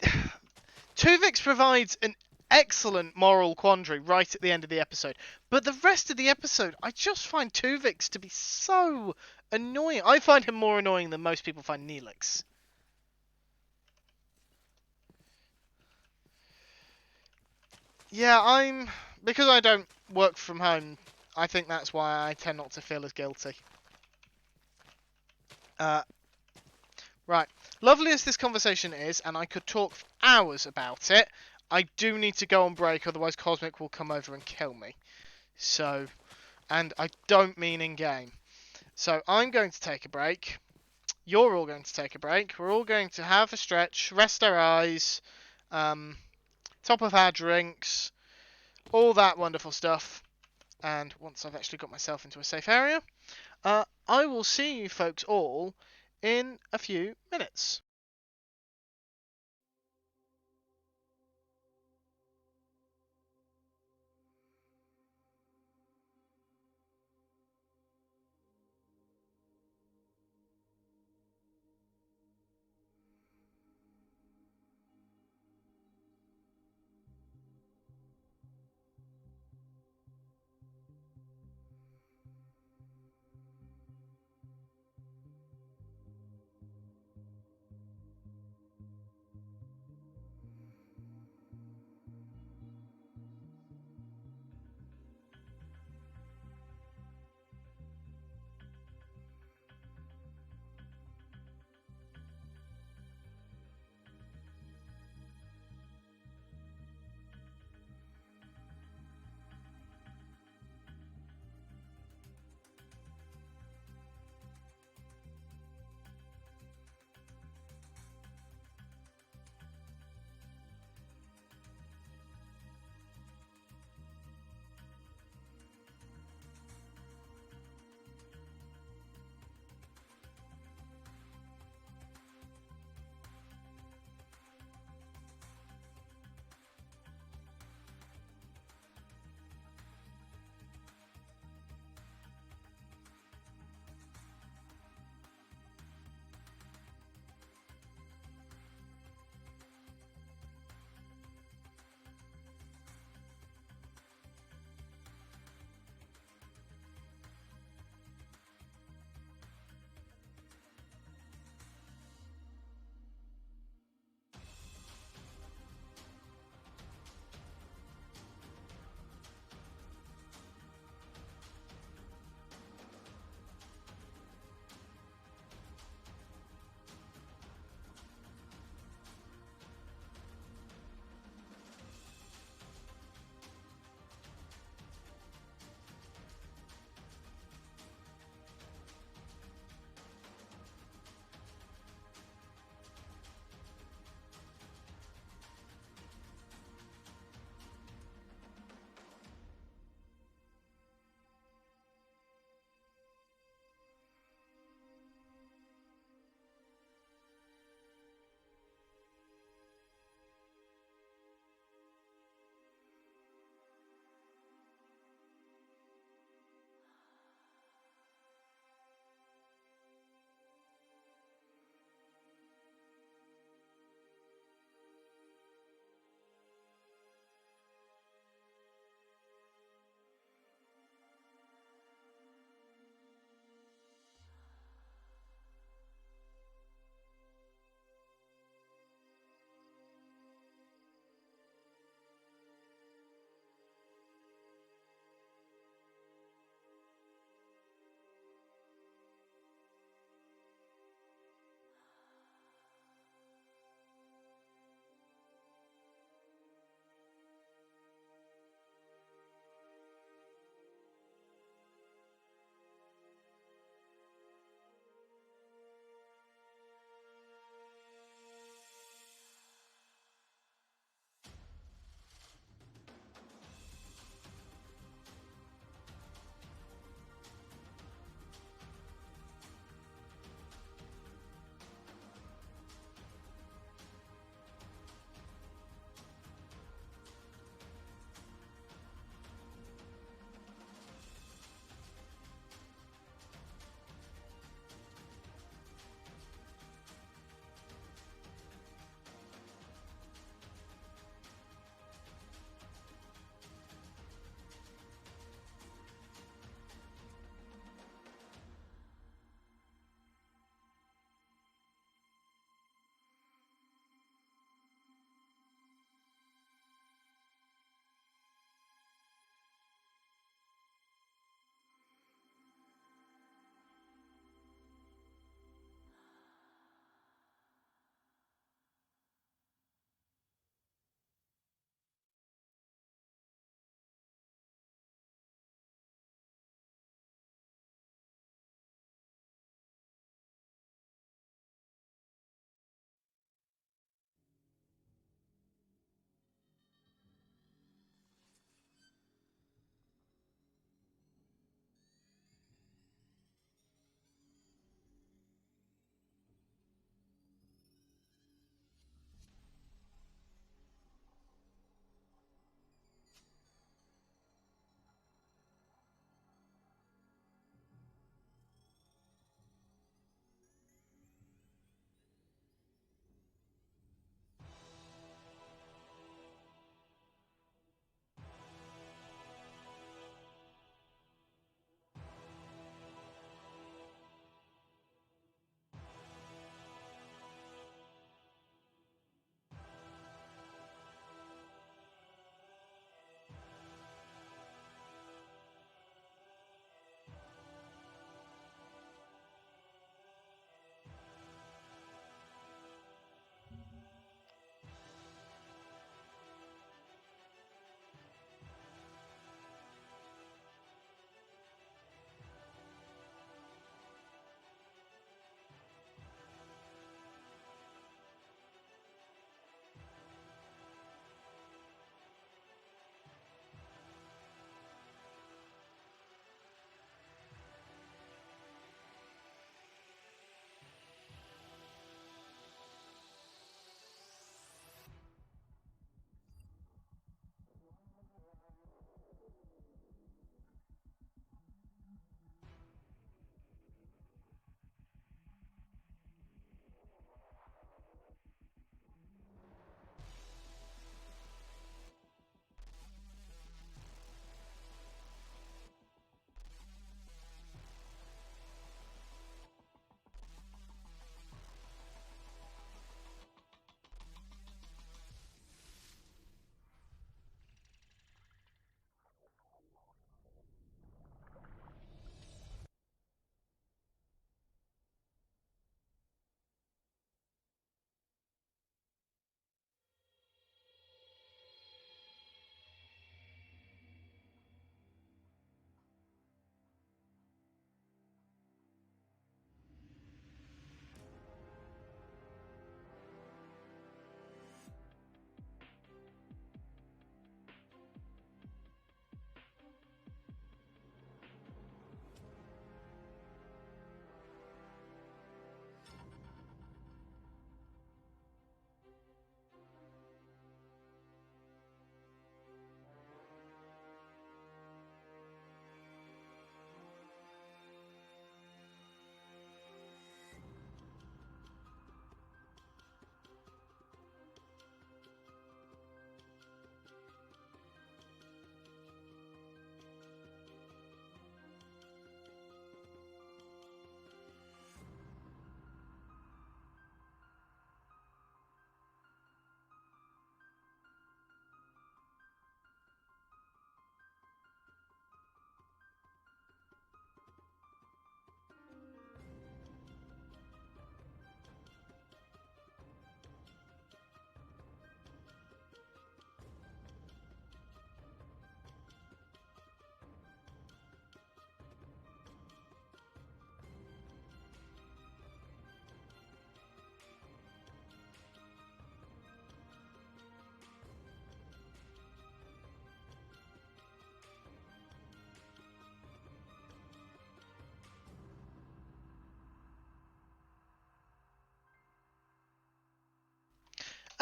Speaker 1: Tuvix provides an excellent moral quandary right at the end of the episode, but the rest of the episode, I just find Tuvix to be so annoying. I find him more annoying than most people find Neelix. Yeah, because I don't work from home. I think that's why I tend not to feel as guilty. Uh, right. Lovely as this conversation is, and I could talk for hours about it, I do need to go on break, otherwise Cosmic will come over and kill me. So, and I don't mean in game. So I'm going to take a break. You're all going to take a break. We're all going to have a stretch, rest our eyes, top of our drinks, all that wonderful stuff. And once I've actually got myself into a safe area, I will see you folks all in a few minutes.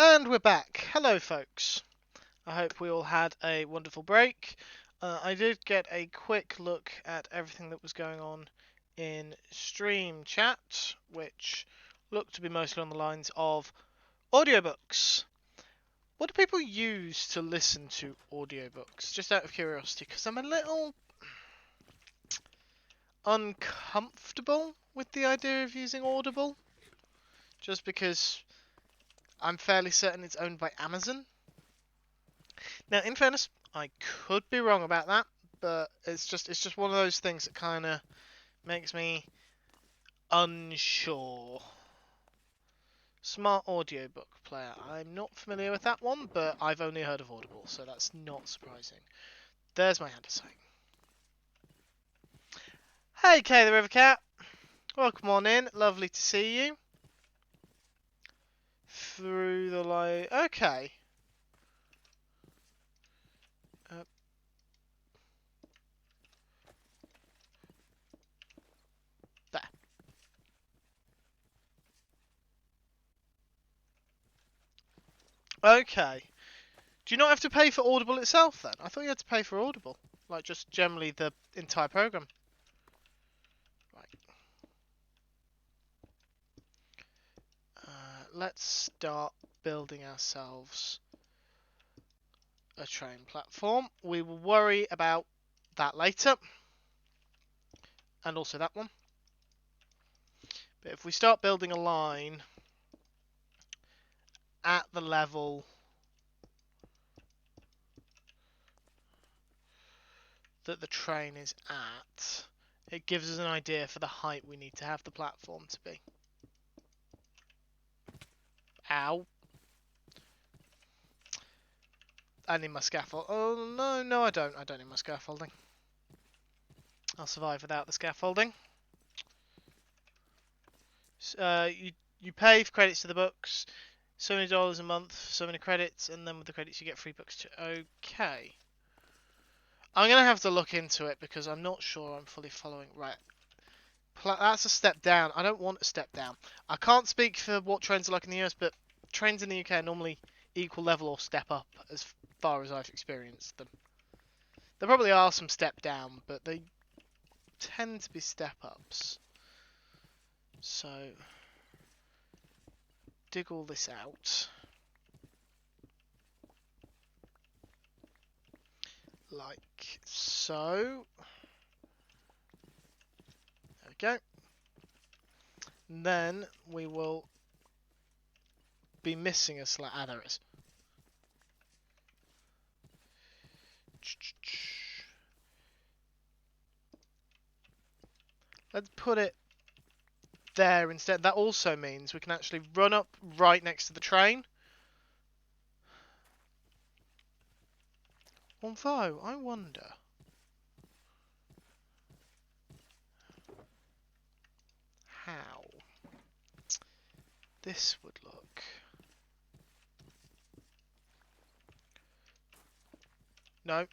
Speaker 1: And we're back. Hello, folks. I hope we all had a wonderful break. I did get a quick look at everything that was going on in stream chat, which looked to be mostly on the lines of audiobooks. What do people use to listen to audiobooks? Just out of curiosity, because I'm a little uncomfortable with the idea of using Audible, just because I'm fairly certain it's owned by Amazon. Now, in fairness, I could be wrong about that, but it's just one of those things that kind of makes me unsure. Smart audiobook player. I'm not familiar with that one, but I've only heard of Audible, so that's not surprising. There's my hand to say. Hey, Kay the River Cat. Welcome on in. Lovely to see you. Through the light. Okay. Uh, there. Okay. Do you not have to pay for Audible itself then? I thought you had to pay for Audible. Like just generally the entire program. Right. Let's start building ourselves a train platform. We will worry about that later. And also that one. But if we start building a line at the level that the train is at, it gives us an idea for the height we need to have the platform to be. Ow. I need my scaffold. Oh, no, I don't. I don't need my scaffolding. I'll survive without the scaffolding. You pay for credits to the books, so many dollars a month, so many credits, and then with the credits you get free books too. Okay. I'm going to have to look into it because I'm not sure I'm fully following. Right. That's a step down. I don't want a step down. I can't speak for what trains are like in the US, but trains in the UK are normally equal level or step up as far as I've experienced them. There probably are some step down, but they tend to be step ups. So, dig all this out. Like so. There we go. And then we will be missing a slab. Ah, there it is. Let's put it there instead. That also means we can actually run up right next to the train. Although, I wonder how this would look. No.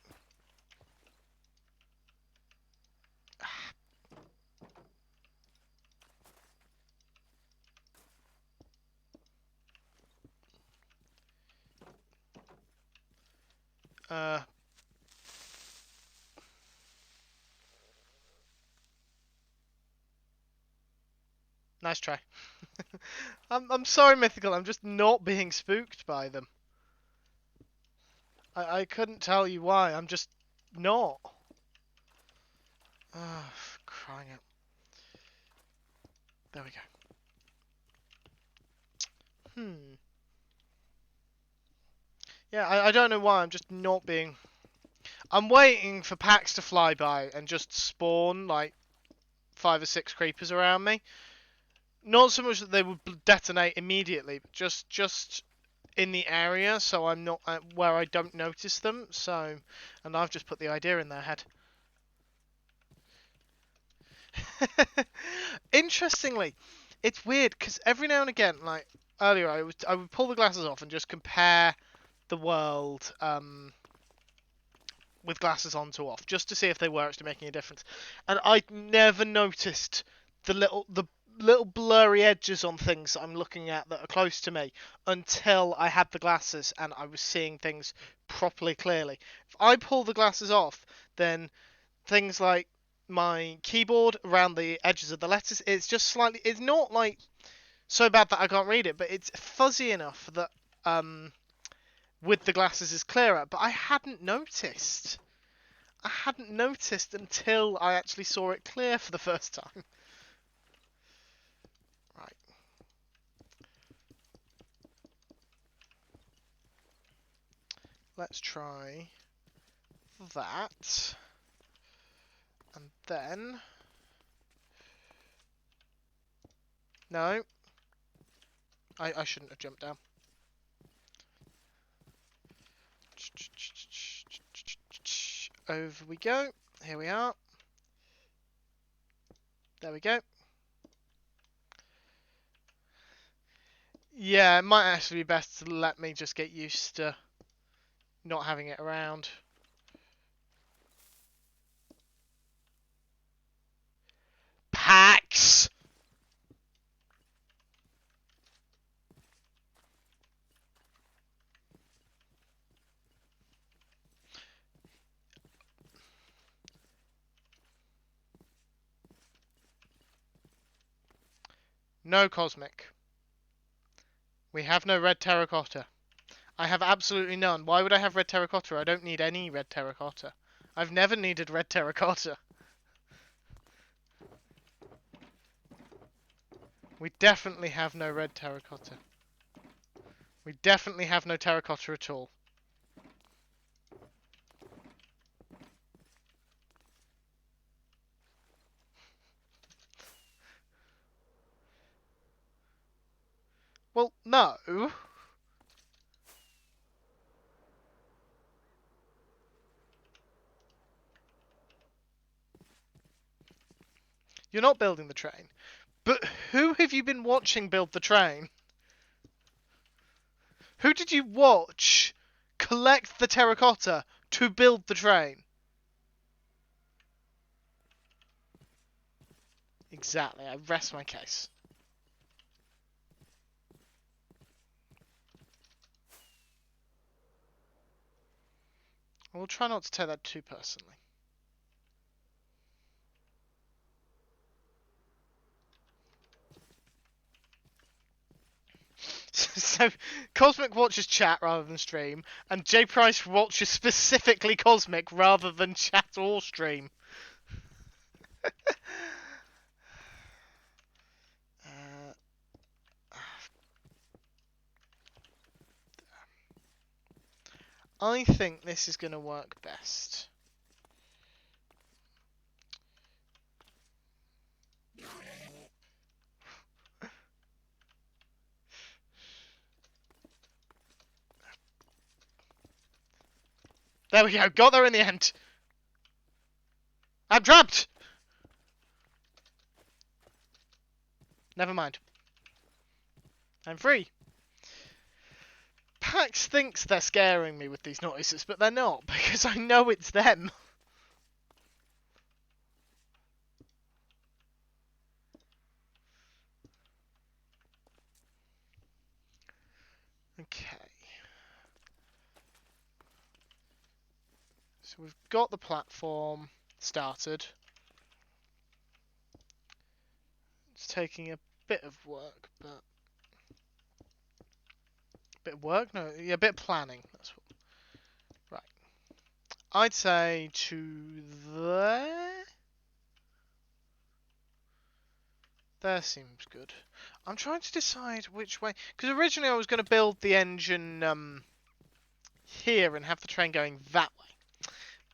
Speaker 1: Uh, nice try. I'm sorry, Mythical. I'm just not being spooked by them. I couldn't tell you why. I'm just not. Oh, crying out. There we go. Yeah, I don't know why. I'm just not being. I'm waiting for packs to fly by and just spawn like 5 or 6 creepers around me. Not so much that they would detonate immediately, but just in the area, so I'm not where I don't notice them. So, and I've just put the idea in their head. Interestingly, it's weird because every now and again, like earlier, I would pull the glasses off and just compare the world with glasses on to off, just to see if they were actually making a difference. And I never noticed the little blurry edges on things that I'm looking at that are close to me until I had the glasses and I was seeing things properly clearly. If I pull the glasses off, then things like my keyboard around the edges of the letters, it's just slightly, it's not like so bad that I can't read it, but it's fuzzy enough that with the glasses is clearer. But I hadn't noticed. I hadn't noticed until I actually saw it clear for the first time. Right. Let's try that. And then... No. I shouldn't have jumped down. Over we go. Here we are. There we go. Yeah, it might actually be best to let me just get used to not having it around. Pax! No cosmic. We have no red terracotta. I have absolutely none. Why would I have red terracotta? I don't need any red terracotta. I've never needed red terracotta. We definitely have no red terracotta. We definitely have no terracotta at all. Well, no. You're not building the train. But who have you been watching build the train? Who did you watch collect the terracotta to build the train? Exactly, I rest my case. We'll try not to take that too personally. So, Cosmic watches chat rather than stream, and J Price watches specifically Cosmic rather than chat or stream. uh, I think this is going to work best. There we go, got there in the end. I'm trapped! Never mind. I'm free. Pax thinks they're scaring me with these noises, but they're not, because I know it's them. Okay. So we've got the platform started. It's taking a bit of work, but... Bit of work? No, yeah, a bit of planning. That's what... Right. I'd say to there. There seems good. I'm trying to decide which way, because originally I was going to build the engine here and have the train going that way.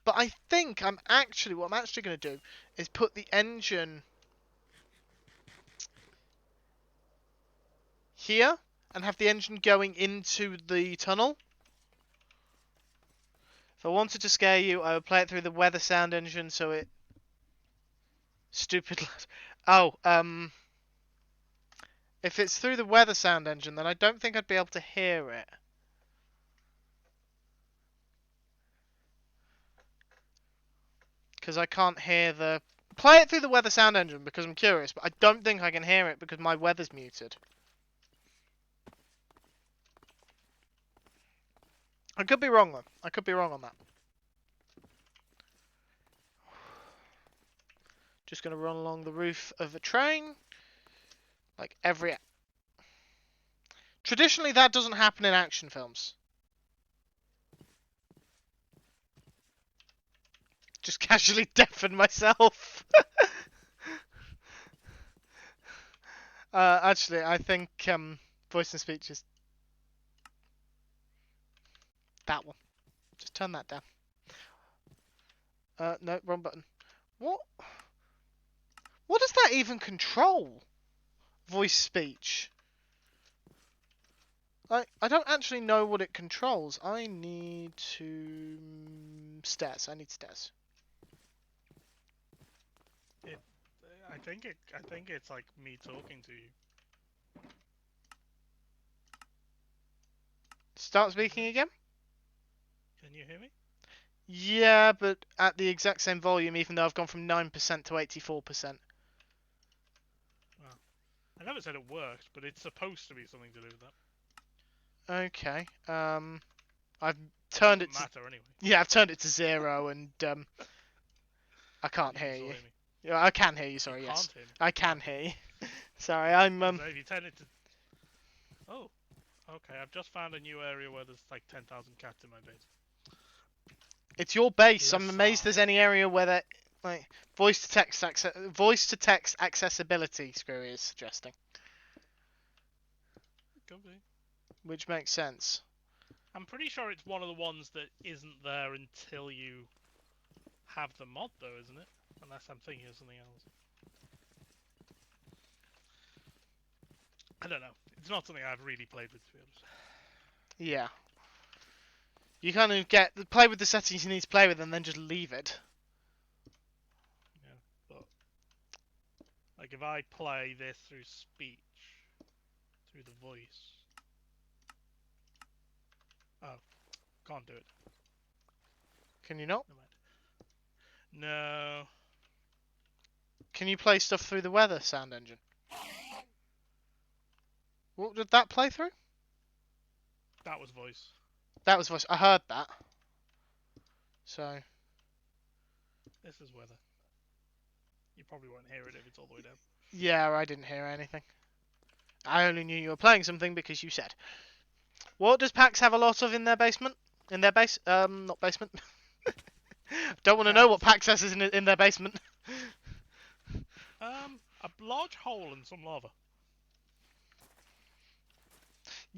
Speaker 1: But I think what I'm actually going to do is put the engine here and have the engine going into the tunnel. If I wanted to scare you, I would play it through the weather sound engine, so it... Stupid lad. Oh, if it's through the weather sound engine, then I don't think I'd be able to hear it. Because I can't hear the Play it through the weather sound engine because I'm curious, but I don't think I can hear it because my weather's muted. I could be wrong though. I could be wrong on that. Just gonna run along the roof of a train. Like every... Traditionally that doesn't happen in action films. Just casually deafen myself. Actually, I think voice and speech is that one. Just turn that down. No, wrong button. What? What does that even control? Voice speech. I don't actually know what it controls. I need to... Stairs. I need stairs.
Speaker 2: I think it's like me talking to you.
Speaker 1: Start speaking again?
Speaker 2: Can you hear me?
Speaker 1: Yeah, but at the exact same volume, even though I've gone from 9% to 84%.
Speaker 2: Well, I never said it worked, but it's supposed to be something to do with that.
Speaker 1: Okay. I've turned it
Speaker 2: Doesn't
Speaker 1: to...
Speaker 2: matter anyway.
Speaker 1: Yeah, I've turned it to 0 and I can't
Speaker 2: You
Speaker 1: hear
Speaker 2: can still
Speaker 1: you.
Speaker 2: hear me.
Speaker 1: Yeah, I can hear you, sorry,
Speaker 2: You
Speaker 1: yes.
Speaker 2: can't hear me.
Speaker 1: I can hear you. Sorry, I'm
Speaker 2: So if you turn it to... Oh, okay. I've just found a new area where there's like 10,000 cats in my base.
Speaker 1: It's your base. I'm
Speaker 2: Less
Speaker 1: amazed there's any area where that like voice to text accessibility Screwy is suggesting,
Speaker 2: Could be.
Speaker 1: which makes sense.
Speaker 2: I'm pretty sure it's one of the ones that isn't there until you have the mod, though, isn't it? Unless I'm thinking of something else. I don't know. It's not something I've really played with, to be honest.
Speaker 1: Yeah. You kind of play with the settings you need to play with and then just leave it.
Speaker 2: Yeah, but like if I play this through speech, through the voice. Oh, can't do it.
Speaker 1: Can you not?
Speaker 2: Never mind. No.
Speaker 1: Can you play stuff through the weather sound engine? What did that play through?
Speaker 2: That was voice.
Speaker 1: That was voice. I heard that. So.
Speaker 2: This is weather. You probably won't hear it if it's all the way down.
Speaker 1: Yeah, I didn't hear anything. I only knew you were playing something because you said. What does PAX have a lot of in their basement? In their base? Not basement. Don't want to know what
Speaker 2: Cats.
Speaker 1: PAX has in their basement.
Speaker 2: A large hole and some lava.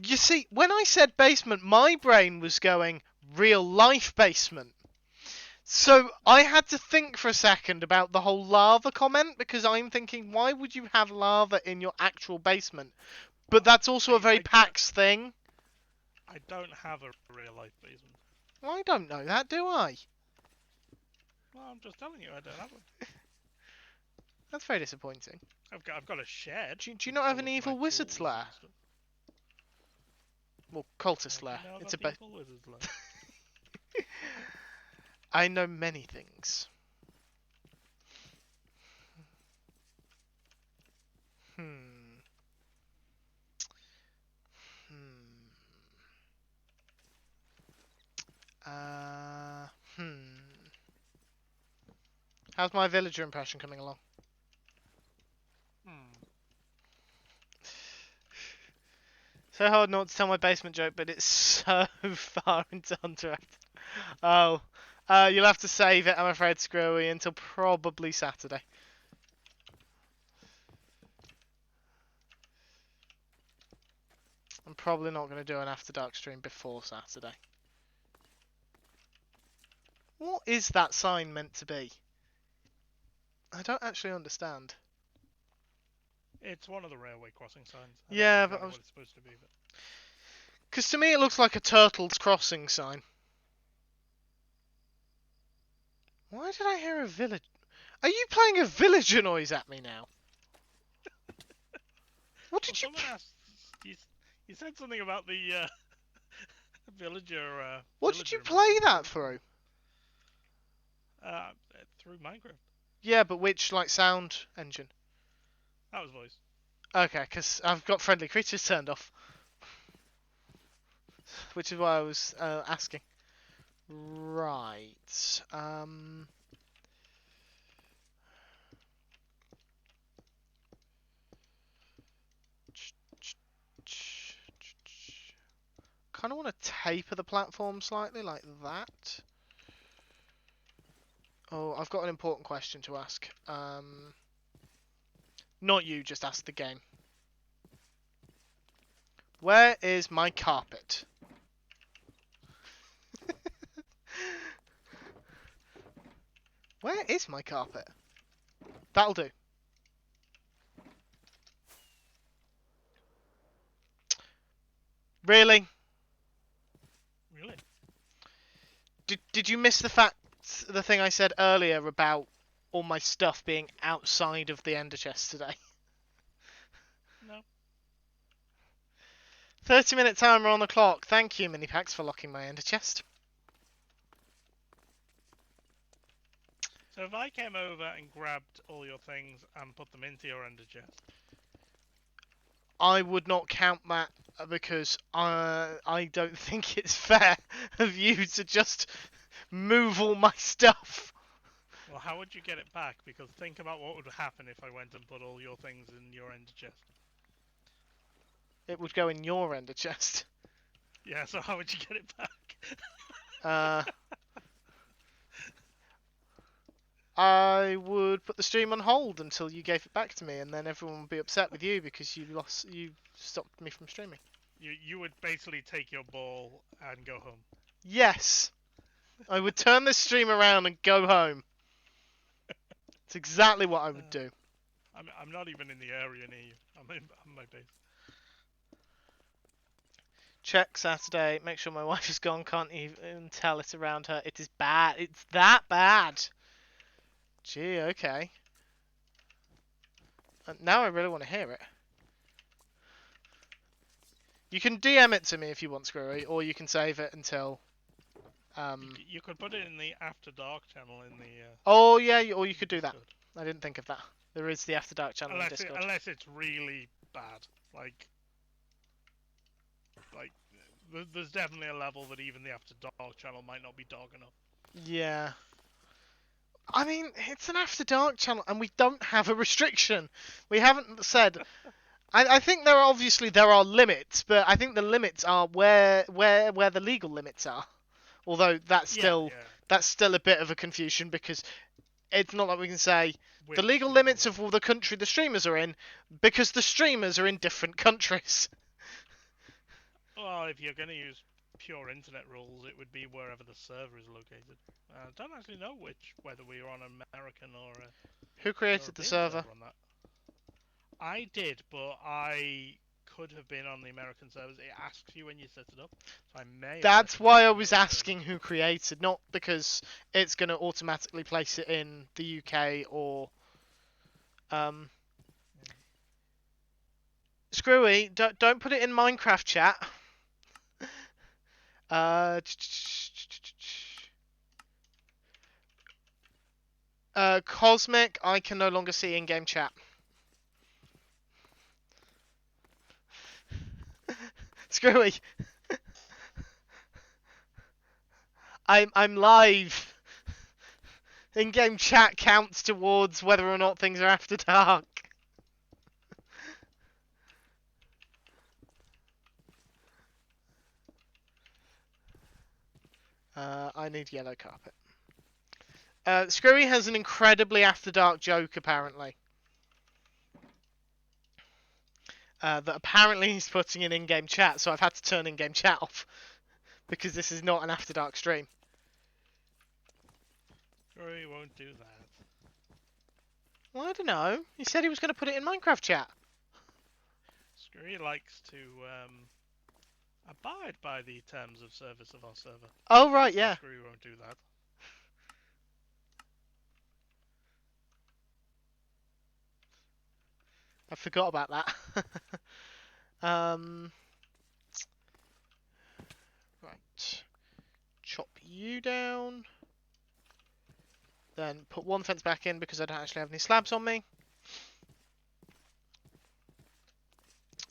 Speaker 1: You see, when I said basement, my brain was going real life basement. So I had to think for a second about the whole lava comment because I'm thinking, why would you have lava in your actual basement? But that's also a very PAX thing.
Speaker 2: I don't have a real life basement.
Speaker 1: Well, I don't know that, do I?
Speaker 2: Well, I'm just telling you, I don't have one.
Speaker 1: That's very disappointing.
Speaker 2: I've got a shed.
Speaker 1: Do you not have an evil wizard's lair? Well, cultist lair. It's a
Speaker 2: evil wizard's lair.
Speaker 1: I know many things. How's my villager impression coming along? So hard not to tell my basement joke, but it's so far into Hunter. Oh, you'll have to save it, I'm afraid, Screwy, until probably Saturday. I'm probably not going to do an After Dark stream before Saturday. What is that sign meant to be? I don't actually understand.
Speaker 2: It's one of the railway crossing signs.
Speaker 1: Yeah,
Speaker 2: but
Speaker 1: what
Speaker 2: it's supposed to be.
Speaker 1: Because to me it looks like a turtle's crossing sign. Why did I hear a village? Are you playing a villager noise at me now? What did you...
Speaker 2: Someone asked... You said something about the
Speaker 1: What did you play that through?
Speaker 2: Through Minecraft.
Speaker 1: Yeah, but which like sound engine?
Speaker 2: That was voice.
Speaker 1: Okay, because I've got friendly creatures turned off, which is why I was asking. Right. Kind of want to taper the platform slightly, like that. Oh, I've got an important question to ask. Not you, just ask the game. Where is my carpet? Where is my carpet? That'll do. Really?
Speaker 2: Really?
Speaker 1: Did you miss the thing I said earlier about all my stuff being outside of the ender chest today?
Speaker 2: No.
Speaker 1: 30-minute timer on the clock. Thank you, Minipacks, for locking my ender chest.
Speaker 2: So if I came over and grabbed all your things and put them into your ender chest.
Speaker 1: I would not count that because I don't think it's fair of you to just move all my stuff.
Speaker 2: Well, how would you get it back? Because think about what would happen if I went and put all your things in your ender chest.
Speaker 1: It would go in your ender chest.
Speaker 2: Yeah, so how would you get it back?
Speaker 1: Uh, I would put the stream on hold until you gave it back to me, and then everyone would be upset with you because you stopped me from streaming.
Speaker 2: You would basically take your ball and go home.
Speaker 1: Yes, I would turn the stream around and go home. It's exactly what I would do.
Speaker 2: I'm not even in the area near you. I'm in my base.
Speaker 1: Check Saturday. Make sure my wife is gone. Can't even tell it around her. It is bad. It's that bad. Gee, okay. Now I really want to hear it. You can DM it to me if you want, Screwy, or you can save it until.
Speaker 2: You could put it in the After Dark channel in the.
Speaker 1: Oh yeah, or you could do that.
Speaker 2: Discord.
Speaker 1: I didn't think of that. There is the After Dark channel in Discord.
Speaker 2: Unless it's really bad, like there's definitely a level that even the After Dark channel might not be dark enough.
Speaker 1: Yeah. I mean, it's an After Dark channel, and we don't have a restriction. We haven't said. I think there are limits, but I think the limits are where the legal limits are. Although that's
Speaker 2: Yeah,
Speaker 1: still a bit of a confusion because it's not like we can say the
Speaker 2: Which
Speaker 1: legal limits of the country the streamers are in because the streamers are in different countries.
Speaker 2: Well, if you're going to use pure internet rules, it would be wherever the server is located. I don't actually know whether we are on an American or a
Speaker 1: Who created the
Speaker 2: European
Speaker 1: server?
Speaker 2: on that. I did, but I could have been on the American servers. It asks you when you set it up, so I may have.
Speaker 1: That's why I was asking who created, not because it's going to automatically place it in the UK or. Screwy, don't put it in Minecraft chat. Cosmic, I can no longer see in-game chat. Screwy. I'm live. In-game chat counts towards whether or not things are after dark. I need yellow carpet. Screwy has an incredibly after dark joke apparently. That apparently he's putting in game chat, so I've had to turn in-game chat off because this is not an after dark stream.
Speaker 2: Sure, he won't do that.
Speaker 1: Well, I don't know. He said he was going to put it in Minecraft chat.
Speaker 2: Scurry likes to abide by the terms of service of our server.
Speaker 1: Oh, right, yeah.
Speaker 2: Scurry won't do that.
Speaker 1: I forgot about that. Right. Chop you down. Then put one fence back in because I don't actually have any slabs on me.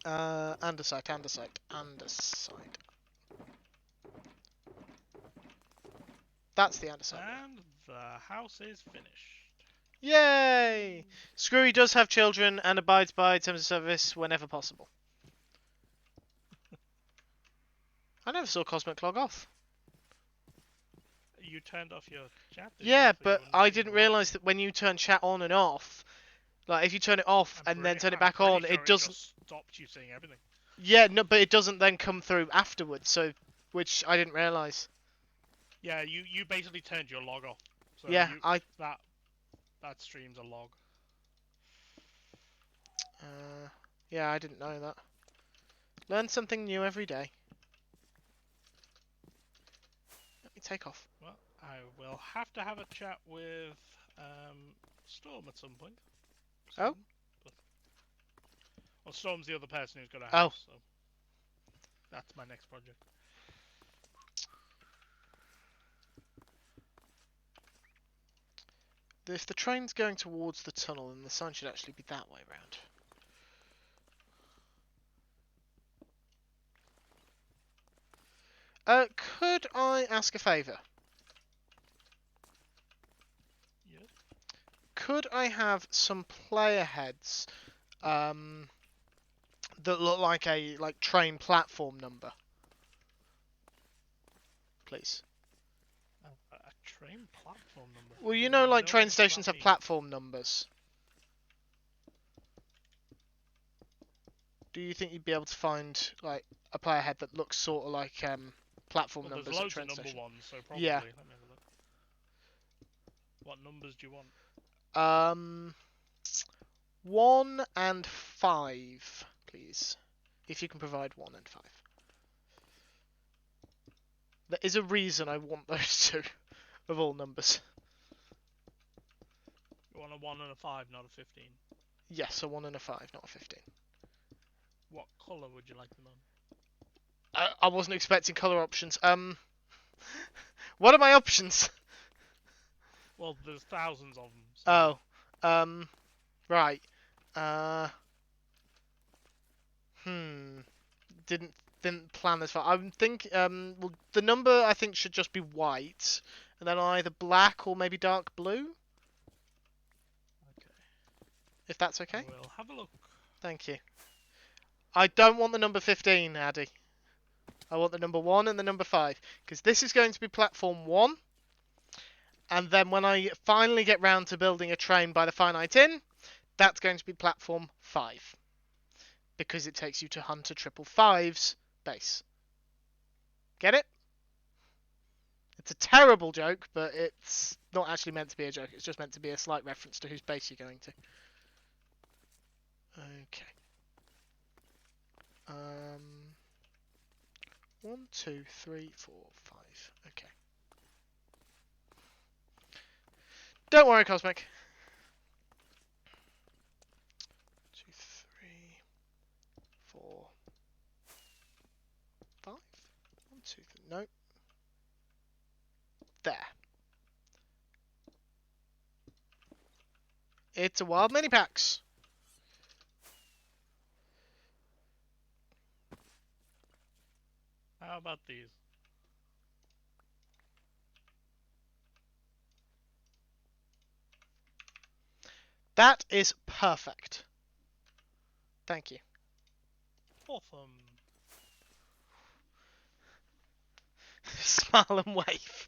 Speaker 1: Andesite, andesite, andesite. That's the andesite.
Speaker 2: And the house is finished.
Speaker 1: Yay! Screwy does have children and abides by terms of service whenever possible. I never saw Cosmic log off.
Speaker 2: You turned off your chat, didn't you?
Speaker 1: Yeah,
Speaker 2: So you
Speaker 1: but
Speaker 2: wouldn't
Speaker 1: I
Speaker 2: see the
Speaker 1: didn't
Speaker 2: log.
Speaker 1: realise that when you turn chat on and off, like if you turn it off and then turn it
Speaker 2: I'm
Speaker 1: back
Speaker 2: pretty
Speaker 1: on,
Speaker 2: sure
Speaker 1: it
Speaker 2: it
Speaker 1: doesn't.
Speaker 2: just stopped you seeing everything.
Speaker 1: Yeah, no, but it doesn't then come through afterwards. So, which I didn't realise.
Speaker 2: Yeah, you basically turned your log off. So
Speaker 1: Yeah,
Speaker 2: that that streams a log.
Speaker 1: Uh, yeah, I didn't know that. Learn something new every day. Let me take off.
Speaker 2: Well, I will have to have a chat with Storm at some point soon.
Speaker 1: Oh,
Speaker 2: But, well, Storm's the other person who's got a
Speaker 1: oh.
Speaker 2: house, so that's my next project.
Speaker 1: If the train's going towards the tunnel, then the sign should actually be that way round. Could I ask a favour?
Speaker 2: Yes.
Speaker 1: Could I have some player heads that look like a train platform number, please?
Speaker 2: A train platform number.
Speaker 1: Well, you know, like
Speaker 2: No,
Speaker 1: train
Speaker 2: what does
Speaker 1: stations
Speaker 2: that
Speaker 1: have
Speaker 2: mean?
Speaker 1: platform numbers. Do you think you'd be able to find like a player head that looks sort of like platform
Speaker 2: Well, there's
Speaker 1: numbers at
Speaker 2: loads of
Speaker 1: train
Speaker 2: number
Speaker 1: station?
Speaker 2: ones, so probably.
Speaker 1: Yeah.
Speaker 2: Let me have a look. What numbers do you want?
Speaker 1: 1 and 5, please. If you can provide 1 and 5. There is a reason I want those two, of all numbers.
Speaker 2: You want a 1 and a 5, not a 15.
Speaker 1: Yes, a 1 and a 5, not a 15.
Speaker 2: What colour would you like them on?
Speaker 1: I wasn't expecting colour options. What are my options?
Speaker 2: Well, there's thousands of them. So.
Speaker 1: Oh, right. Uh, hmm. Didn't plan this far. I'm think well, the number I think should just be white, and then either black or maybe dark blue.
Speaker 2: Okay.
Speaker 1: If that's okay.
Speaker 2: We'll have a look.
Speaker 1: Thank you. I don't want the number 15, Addy. I want the number 1 and the number 5, because this is going to be platform 1, and then when I finally get round to building a train by the Finite Inn, that's going to be platform 5, because it takes you to Hunter 555's base. Get it? It's a terrible joke, but it's not actually meant to be a joke. It's just meant to be a slight reference to whose base you're going to. Okay. 1, 2, 3, 4, 5. Okay. Don't worry, Cosmic. 2, 3, 4, 5. 1, 2, 3. No. There. It's a wild mini packs.
Speaker 2: How about these?
Speaker 1: That is perfect. Thank you.
Speaker 2: Awesome.
Speaker 1: Smile and wave.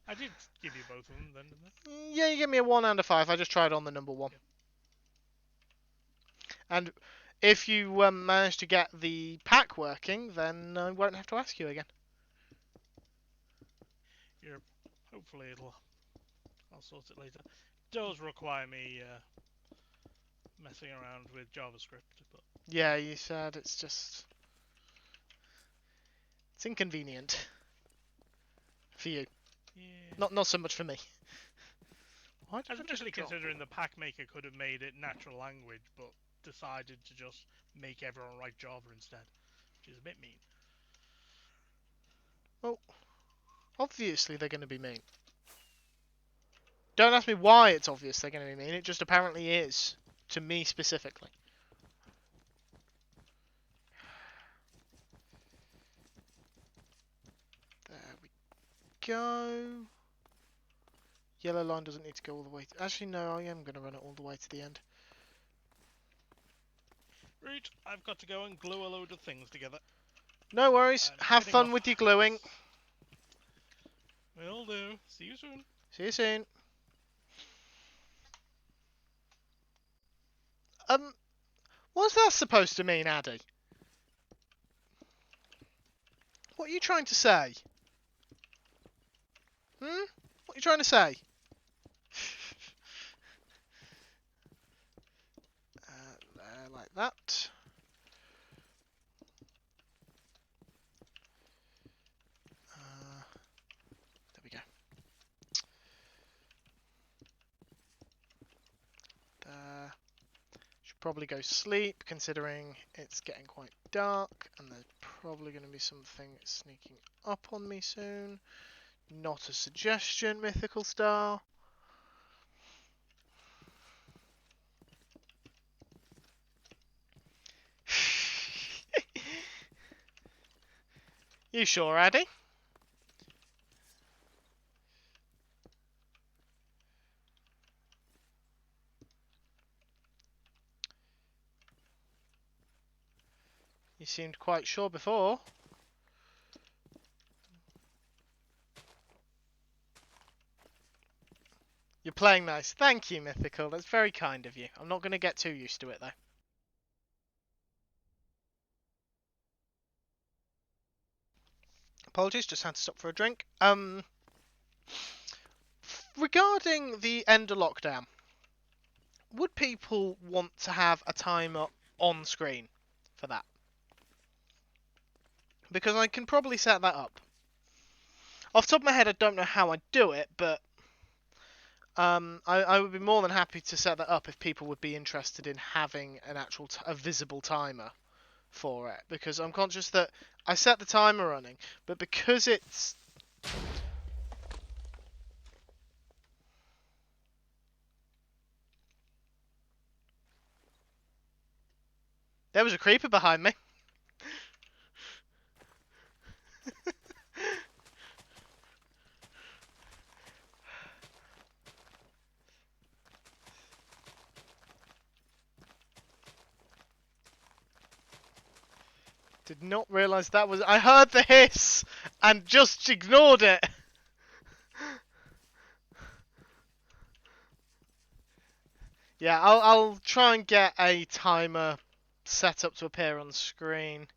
Speaker 2: I did give you both of them then, didn't I?
Speaker 1: Yeah, you give me a 1 and a 5. I just tried on the number 1.
Speaker 2: Yep.
Speaker 1: And if you manage to get the pack working, then I won't have to ask you again.
Speaker 2: Yep. Hopefully I'll sort it later. It does require me messing around with JavaScript, but
Speaker 1: Yeah, you said it's inconvenient for you.
Speaker 2: yeah.
Speaker 1: Not so much for me. Why
Speaker 2: I
Speaker 1: did
Speaker 2: was
Speaker 1: I just
Speaker 2: initially
Speaker 1: drop?
Speaker 2: considering the pack maker could have made it natural language, but decided to just make everyone write Java instead, which is a bit mean.
Speaker 1: Well, obviously they're going to be mean. Don't ask me why it's obvious they're going to be mean. It just apparently is. To me specifically. There we go. Yellow line doesn't need to go all the way. Actually, no, I am going to run it all the way to the end.
Speaker 2: Right, I've got to go and glue a load of things together.
Speaker 1: No worries.
Speaker 2: I'm
Speaker 1: Have
Speaker 2: heading
Speaker 1: fun
Speaker 2: off.
Speaker 1: with your gluing.
Speaker 2: Will do. See you soon.
Speaker 1: See you soon. What's that supposed to mean, Addy? What are you trying to say? What are you trying to say? There, like that. There we go. There. Should probably go sleep, considering it's getting quite dark, and there's probably going to be something sneaking up on me soon. Not a suggestion, Mythical Star. You sure, Addy? You seemed quite sure before. You're playing nice. Thank you, Mythical. That's very kind of you. I'm not going to get too used to it, though. Apologies, just had to stop for a drink. Regarding the end of lockdown, would people want to have a timer on screen for that? Because I can probably set that up. Off the top of my head, I don't know how I'd do it, but I would be more than happy to set that up if people would be interested in having an actual a visible timer for it. Because I'm conscious that I set the timer running, but because it's... There was a creeper behind me. Did not realise that was... I heard the hiss and just ignored it. Yeah, I'll try and get a timer set up to appear on screen.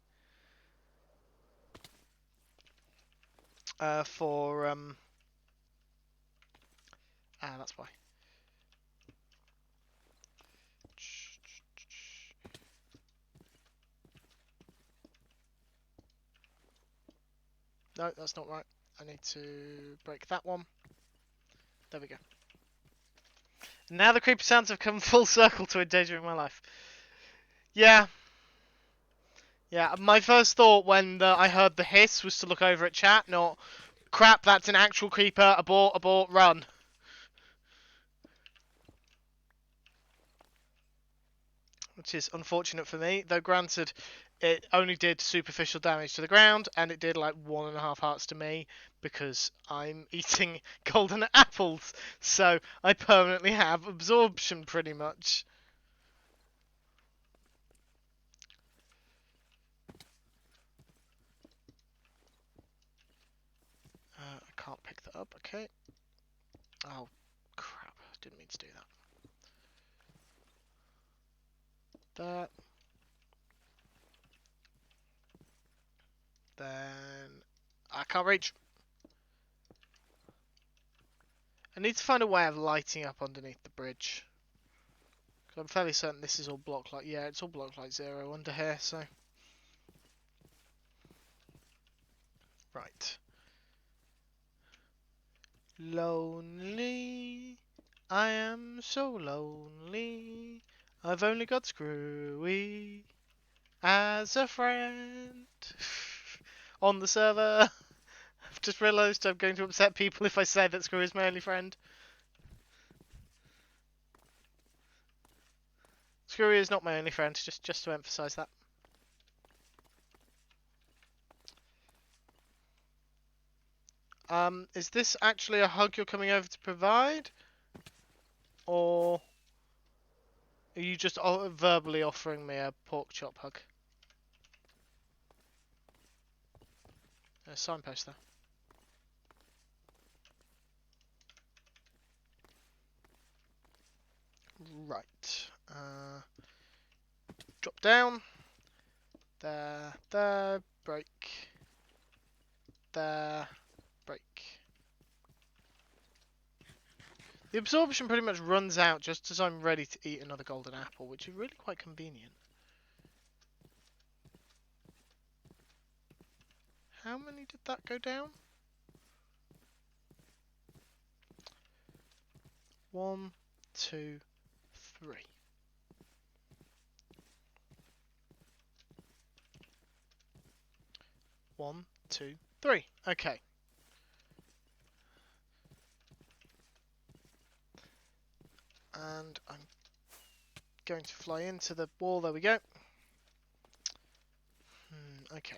Speaker 1: For that's why. No, that's not right. I need to break that one. There we go. Now the creepy sounds have come full circle to a danger in my life. Yeah. Yeah, my first thought when I heard the hiss was to look over at chat, not, crap, that's an actual creeper, abort, abort, run. Which is unfortunate for me, though granted, it only did superficial damage to the ground, and it did like 1.5 hearts to me, because I'm eating golden apples, so I permanently have absorption pretty much. I can't pick that up, okay. Oh, crap, didn't mean to do that. That. Then I can't reach. I need to find a way of lighting up underneath the bridge. Because I'm fairly certain this is all block light. Yeah, it's all block light 0 under here, so. Right. Lonely. I am so lonely. I've only got Screwy as a friend. On the server. I've just realised I'm going to upset people if I say that Screwy is my only friend. Screwy is not my only friend, just to emphasise that. Is this actually a hug you're coming over to provide? Or are you just verbally offering me a pork chop hug? A signpost there. Right. Drop down. There, break. There, break. The absorption pretty much runs out just as I'm ready to eat another golden apple, which is really quite convenient. How many did that go down? 1, 2, 3. 1, 2, 3. Okay. And I'm going to fly into the wall. There we go. Okay.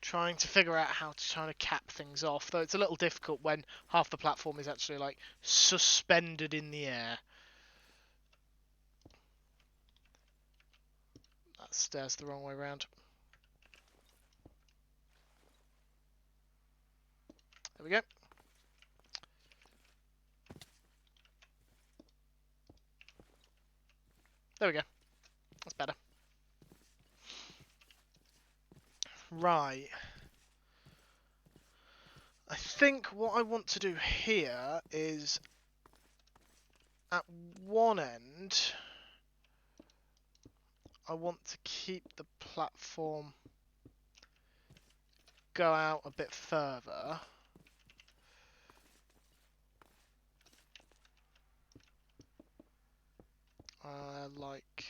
Speaker 1: Trying to figure out how to try to cap things off, though it's a little difficult when half the platform is actually like suspended in the air. That stairs the wrong way around. There we go. There we go. That's better. Right. I think what I want to do here is at one end I want to keep the platform go out a bit further. Like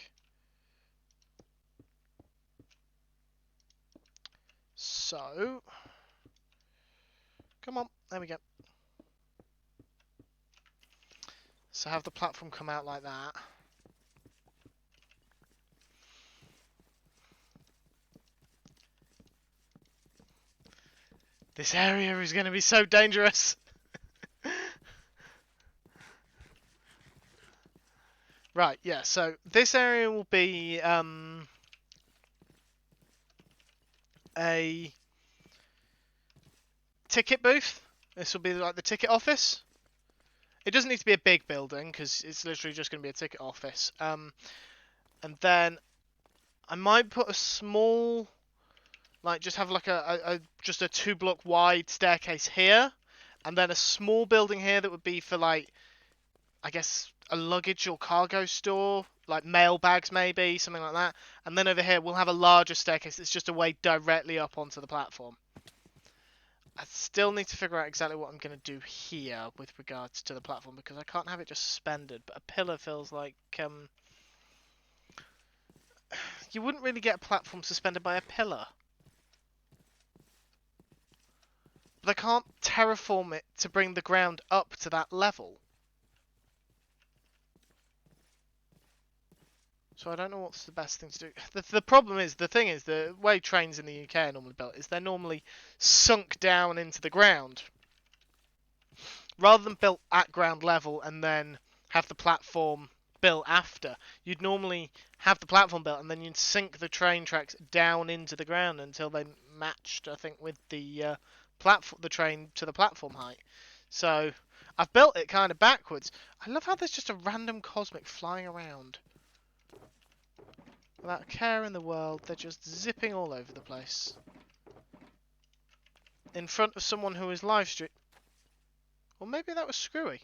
Speaker 1: so. Come on, there we go. So have the platform come out like that. This area is going to be so dangerous. Right, yeah, so this area will be a ticket booth. This will be like the ticket office. It doesn't need to be a big building because it's literally just going to be a ticket office. And then I might put a small, like just have like just a 2-block wide staircase here, and then a small building here that would be for like, I guess, a luggage or cargo store, like mail bags maybe, something like that. And then over here we'll have a larger staircase that's just a way directly up onto the platform. I still need to figure out exactly what I'm going to do here with regards to the platform, because I can't have it just suspended, but a pillar feels like you wouldn't really get a platform suspended by a pillar. But I can't terraform it to bring the ground up to that level. So I don't know what's the best thing to do. The problem is, the way trains in the UK are normally built is they're normally sunk down into the ground. Rather than built at ground level and then have the platform built after, you'd normally have the platform built and then you'd sink the train tracks down into the ground until they matched, I think, with the the train to the platform height. So I've built it kind of backwards. I love how there's just a random cosmic flying around. Without a care in the world, they're just zipping all over the place. In front of someone who is live stream. Or maybe that was Screwy.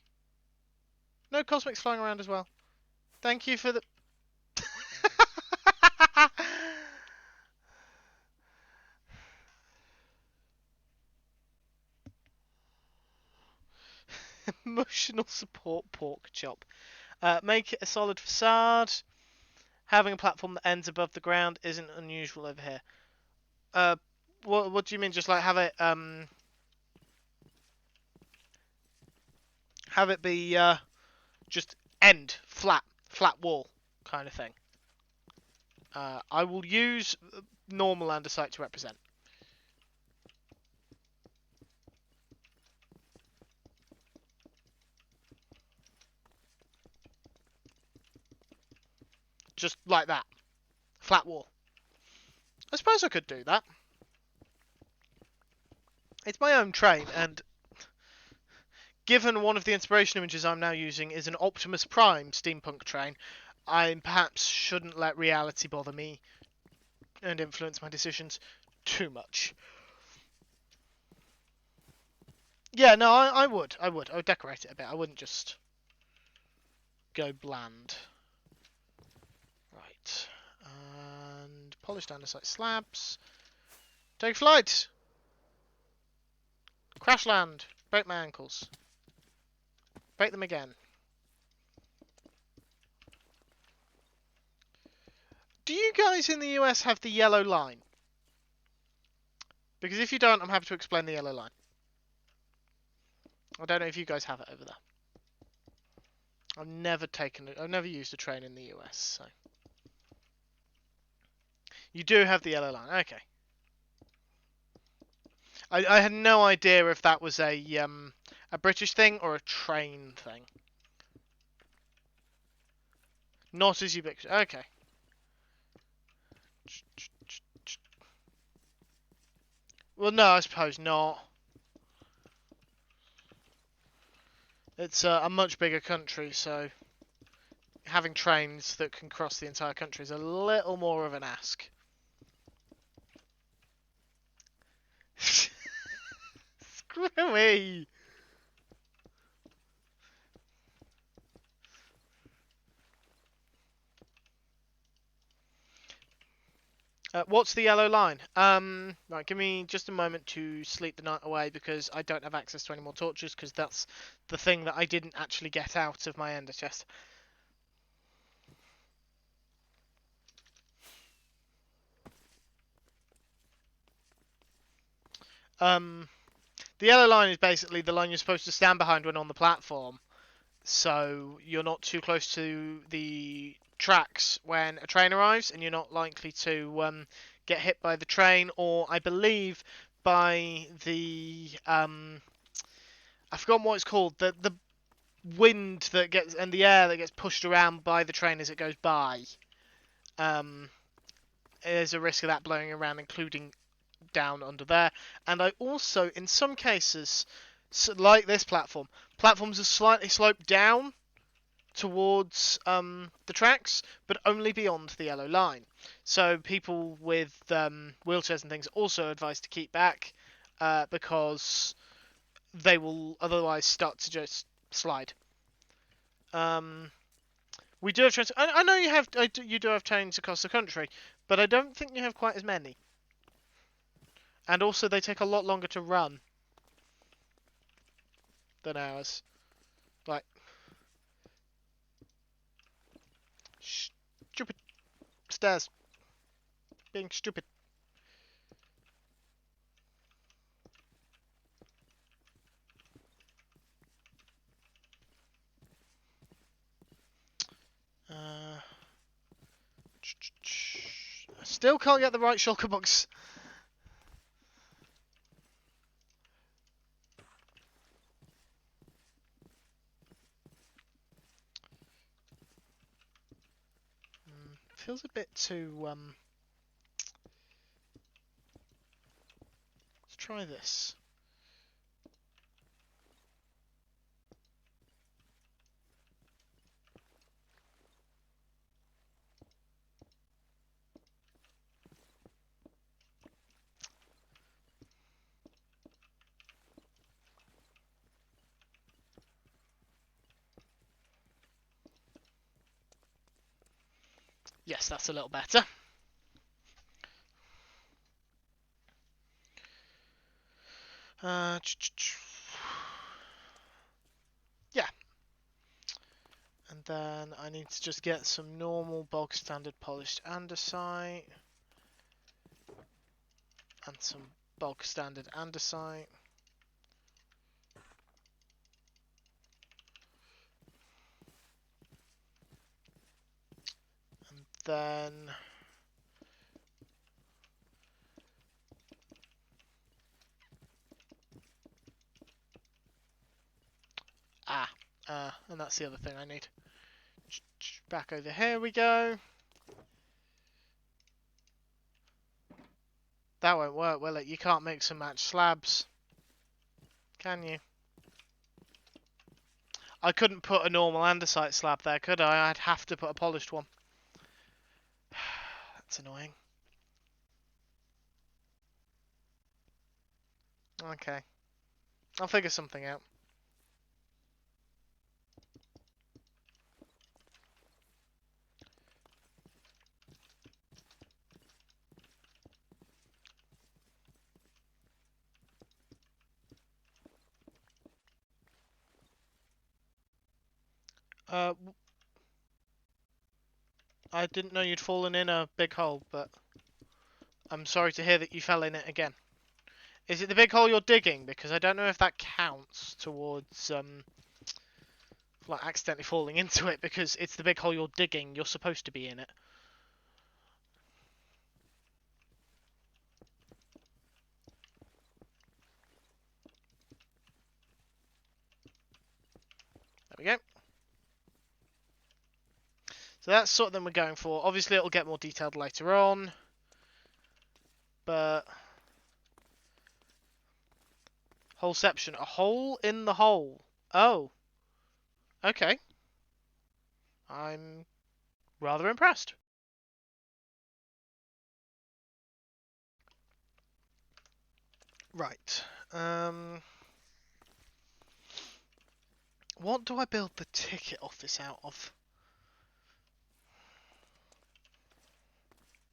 Speaker 1: No, Cosmic's flying around as well. Thank you for the... Emotional support pork chop. Make it a solid facade. Having a platform that ends above the ground isn't unusual over here. What do you mean? Just like have it be just end flat flat wall kind of thing. I will use normal andesite to represent. Just like that. Flat wall. I suppose I could do that. It's my own train, and given one of the inspiration images I'm now using is an Optimus Prime steampunk train, I perhaps shouldn't let reality bother me and influence my decisions too much. Yeah, no, I would. I would decorate it a bit. I wouldn't just go bland. Right. And polished andesite slabs. Take flight! Crash land! Break my ankles. Break them again. Do you guys in the US have the yellow line? Because if you don't, I'm happy to explain the yellow line. I don't know if you guys have it over there. I've never used a train in the US, so. You do have the yellow line, okay. I had no idea if that was a British thing or a train thing. Not as ubiquitous. Okay. Well, no, I suppose not. It's a much bigger country, so having trains that can cross the entire country is a little more of an ask. Screwy! What's the yellow line? Right, give me just a moment to sleep the night away because I don't have access to any more torches because that's the thing that I didn't actually get out of my ender chest. The yellow line is basically the line you're supposed to stand behind when on the platform, so you're not too close to the tracks when a train arrives, and you're not likely to get hit by the train, or I believe by the I forgot what it's called, the wind that gets and the air that gets pushed around by the train as it goes by. There's a risk of that blowing around, including down under there. And I also, in some cases, like this platform, platforms are slightly sloped down towards the tracks, but only beyond the yellow line. So people with wheelchairs and things are also advised to keep back because they will otherwise start to just slide. We do have trains. I know you do have trains across the country, but I don't think you have quite as many. And also, they take a lot longer to run than ours. Like, stupid stairs, being stupid. I still can't get the right shulker box. Feels a bit too. Let's try this. Yes, that's a little better. Yeah. And then I need to just get some normal bog standard polished andesite. And some bog standard andesite. then... and that's the other thing I need. Back over here we go. That won't work, will it? You can't mix and match slabs. Can you? I couldn't put a normal andesite slab there, could I? I'd have to put a polished one. That's annoying. Okay. I'll figure something out. I didn't know you'd fallen in a big hole, but I'm sorry to hear that you fell in it again. Is it the big hole you're digging? Because I don't know if that counts towards like accidentally falling into it, because it's the big hole you're digging. You're supposed to be in it. There we go. So that's sort of thing we're going for. Obviously, it'll get more detailed later on, but holeception, a hole in the hole. Oh, okay. I'm rather impressed. Right. What do I build the ticket office out of?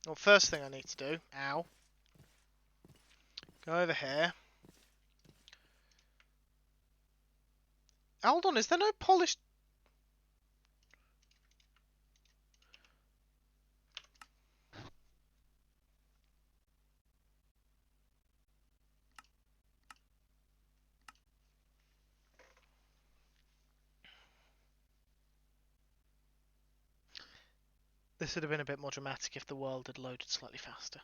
Speaker 1: Well, first thing I need to do, ow, go over here. Hold on, is there no polished... This would have been a bit more dramatic if the world had loaded slightly faster.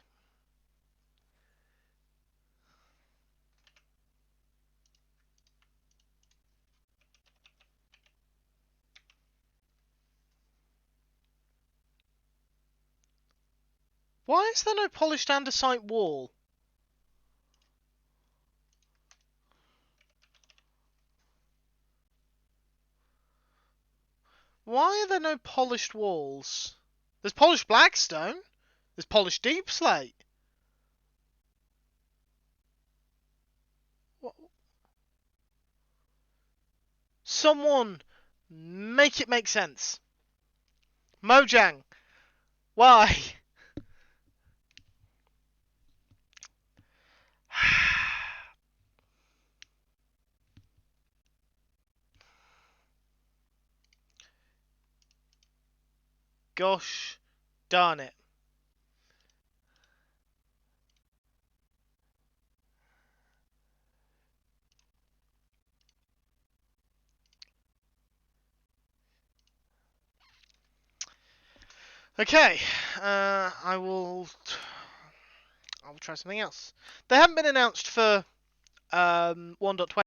Speaker 1: Why is there no polished andesite wall? Why are there no polished walls? There's polished blackstone. There's polished deep slate. What? Someone make it make sense. Mojang, why? Gosh darn it. Okay, I'll try something else. They haven't been announced for 1.20